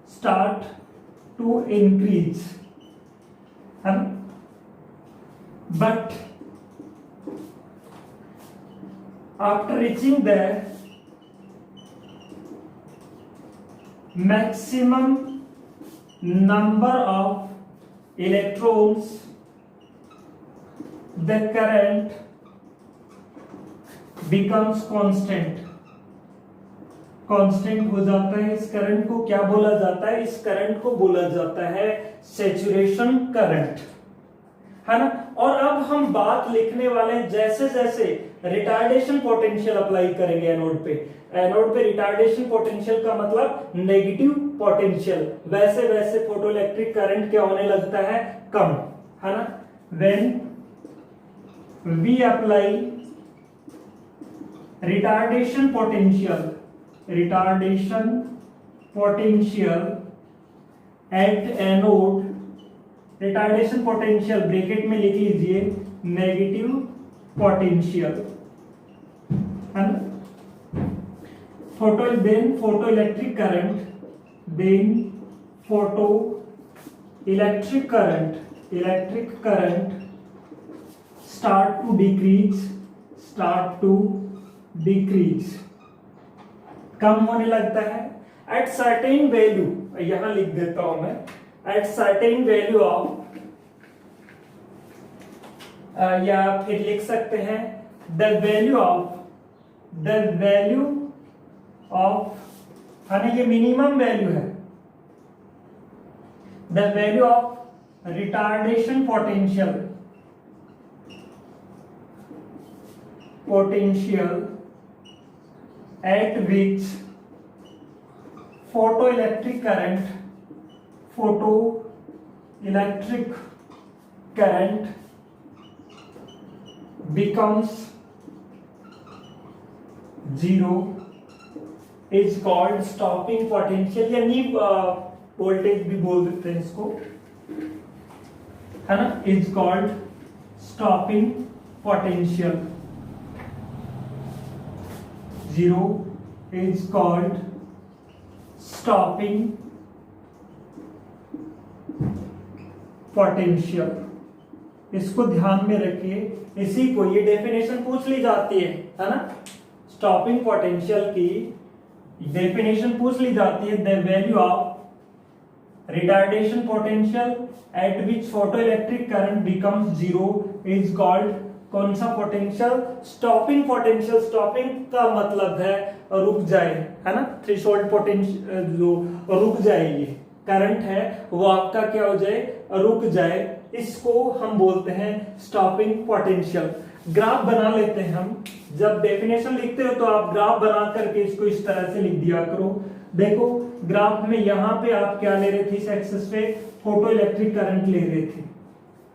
start to increase, but after reaching the maximum number of electrons, the current becomes constant हो जाता है। इस करंट को क्या बोला जाता है, इस करंट को बोला जाता है सैचुरेशन करंट, है ना। और अब हम बात लिखने वाले हैं, जैसे जैसे रिटार्डेशन पोटेंशियल अप्लाई करेंगे एनोड पे रिटार्डेशन पोटेंशियल का मतलब नेगेटिव पोटेंशियल, वैसे वैसे फोटो इलेक्ट्रिक करंट क्या होने लगता है, कम, है ना। When we apply retardation potential at anode, retardation potential bracket में लिख लीजिए नेगेटिव पोटेंशियल, है ना। Photo electric current start to decrease, कम होने लगता है एट सर्टेन वैल्यू, यहां लिख देता हूं मैं, एट सर्टेन वैल्यू ऑफ, या फिर लिख सकते हैं द वैल्यू ऑफ, है ना, ये मिनिमम वैल्यू है, the value of retardation potential at which photoelectric current becomes zero is called stopping potential, यानी वोल्टेज भी बोल देते हैं इसको, है ना, is called stopping potential. Zero is called stopping potential. इसको ध्यान में रखिए, इसी को ये डेफिनेशन पूछ ली जाती है ना, स्टॉपिंग पोटेंशियल की डेफिनेशन पूछ ली जाती है, the value of retardation potential eight which photo electric current becomes zero is called, कौन सा पोटेंशियल? Stopping potential. स्टॉपिंग का मतलब है रुक जाए, है ना, थ्रेशोल्ड पोटेंशियल जो रुक जाए, ये करंट है वो आपका क्या हो जाए, रुक जाए, इसको हम बोलते हैं स्टॉपिंग पोटेंशियल। ग्राफ बना लेते हैं हम, जब डेफिनेशन लिखते हो तो आप ग्राफ बना करके इसको इस तरह से लिख दिया करो। देखो ग्राफ में यहाँ पे आप क्या ले रहे थे, इस एक्सिस पे फोटो इलेक्ट्रिक करंट ले रहे थे,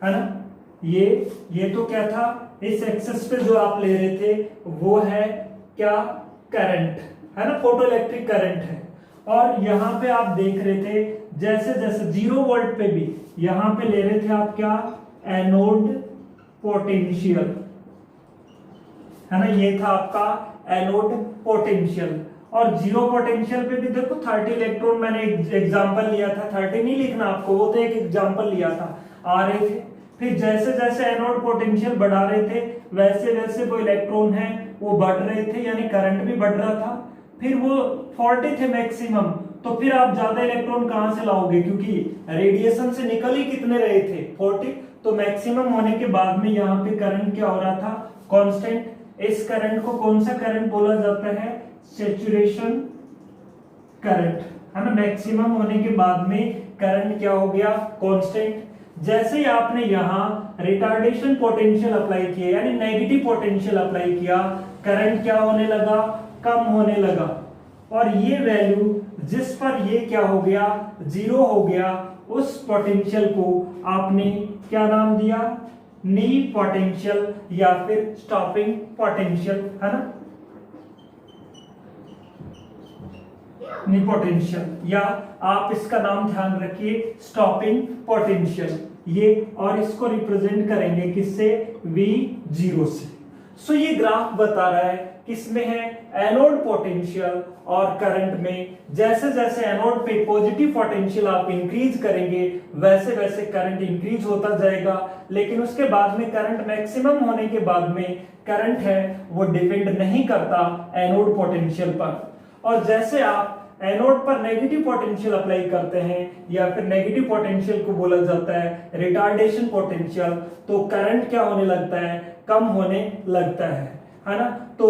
है ना, ये तो क्या था, इस एक्सिस पे जो आप ले रहे थे वो है क्या, करंट, है ना, फोटो इलेक्ट्रिक करंट है। और यहाँ पे आप देख रहे थे जैसे जैसे 0 वोल्ट पे भी यहाँ पे ले रहे थे आप क्या, एनोड पोटेंशियल, है ना, ये था आपका एनोड पोटेंशियल। और 0 पोटेंशियल पे भी देखो 30 इलेक्ट्रॉन, मैंने एग्जांपल लिया था, 30 नहीं लिखना आपको, वो तो एक एग्जांपल लिया था, आ रहे थे। फिर जैसे जैसे एनोड पोटेंशियल बढ़ा रहे थे वैसे वैसे वो इलेक्ट्रॉन है वो बढ़ रहे थे, यानी करंट भी बढ़ रहा था। फिर वो 40 थे मैक्सिमम, तो फिर आप ज्यादा इलेक्ट्रॉन कहां से लाओगे, क्योंकि रेडिएशन से निकल ही कितने रहे थे, 40, तो मैक्सिमम होने के बाद में यहाँ पे करंट क्या हो रहा था, कांस्टेंट। इस करंट को कौन सा करंट बोला जाता है, सैचुरेशन करंट, है ना, मैक्सिमम होने के बाद में करंट क्या हो गया, कांस्टेंट। जैसे ही आपने यहाँ रिटार्डेशन पोटेंशियल अप्लाई किया, यानी नेगेटिव पोटेंशियल अप्लाई किया, करंट क्या होने लगा, कम होने लगा। और ये वैल्यू जिस पर ये क्या हो गया, जीरो हो गया, उस पोटेंशियल को आपने क्या नाम दिया, नी पोटेंशियल या फिर स्टॉपिंग पोटेंशियल, है ना, नी पोटेंशियल, या आप इसका नाम ध्यान रखिए स्टॉपिंग पोटेंशियल, ये, और इसको रिप्रेजेंट करेंगे किससे, V0 से। सो ये ग्राफ बता रहा है किसमें है, एनोड पोटेंशियल और करंट में। जैसे जैसे एनोड पे पॉजिटिव पोटेंशियल आप इंक्रीज करेंगे वैसे वैसे करंट इंक्रीज होता जाएगा, लेकिन उसके बाद में करंट मैक्सिमम होने के बाद में करंट है वो डिपेंड नहीं करता एनोड पोटेंशियल पर। और जैसे आप एनोड पर नेगेटिव पोटेंशियल अप्लाई करते हैं या फिर नेगेटिव पोटेंशियल को बोला जाता है रिटार्डेशन पोटेंशियल, तो करंट क्या होने लगता है, कम होने लगता है ना। तो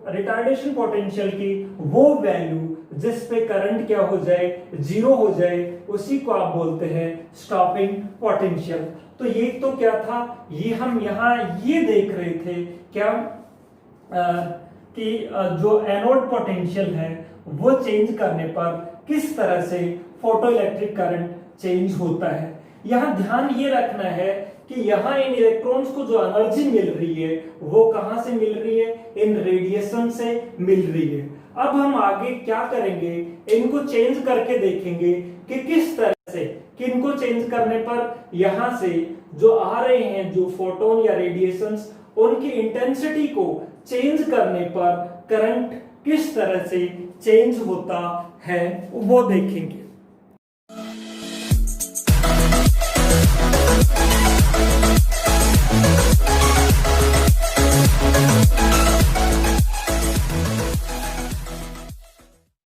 रिटार्डेशन पोटेंशियल की वो वैल्यू जिस पे करंट क्या हो जाए, जीरो हो जाए, उसी को आप बोलते हैं स्टॉपिंग पोटेंशियल। तो ये तो क्या था, ये हम यहाँ ये देख रहे थे क्या कि जो एनोड पोटेंशियल है वो चेंज करने पर किस तरह से फोटो इलेक्ट्रिक करंट चेंज होता है। यहाँ ध्यान ये रखना है कि यहाँ इन इलेक्ट्रॉन्स को जो एनर्जी मिल रही है वो कहां से मिल रही है, इन रेडिएशन से मिल रही है। अब हम आगे क्या करेंगे, इनको चेंज करके देखेंगे कि किस तरह से, किनको चेंज करने पर यहाँ से जो आ रहे हैं जो फोटोन या रेडिएशंस, उनकी इंटेंसिटी को चेंज करने पर करंट किस तरह से चेंज होता है वो देखेंगे।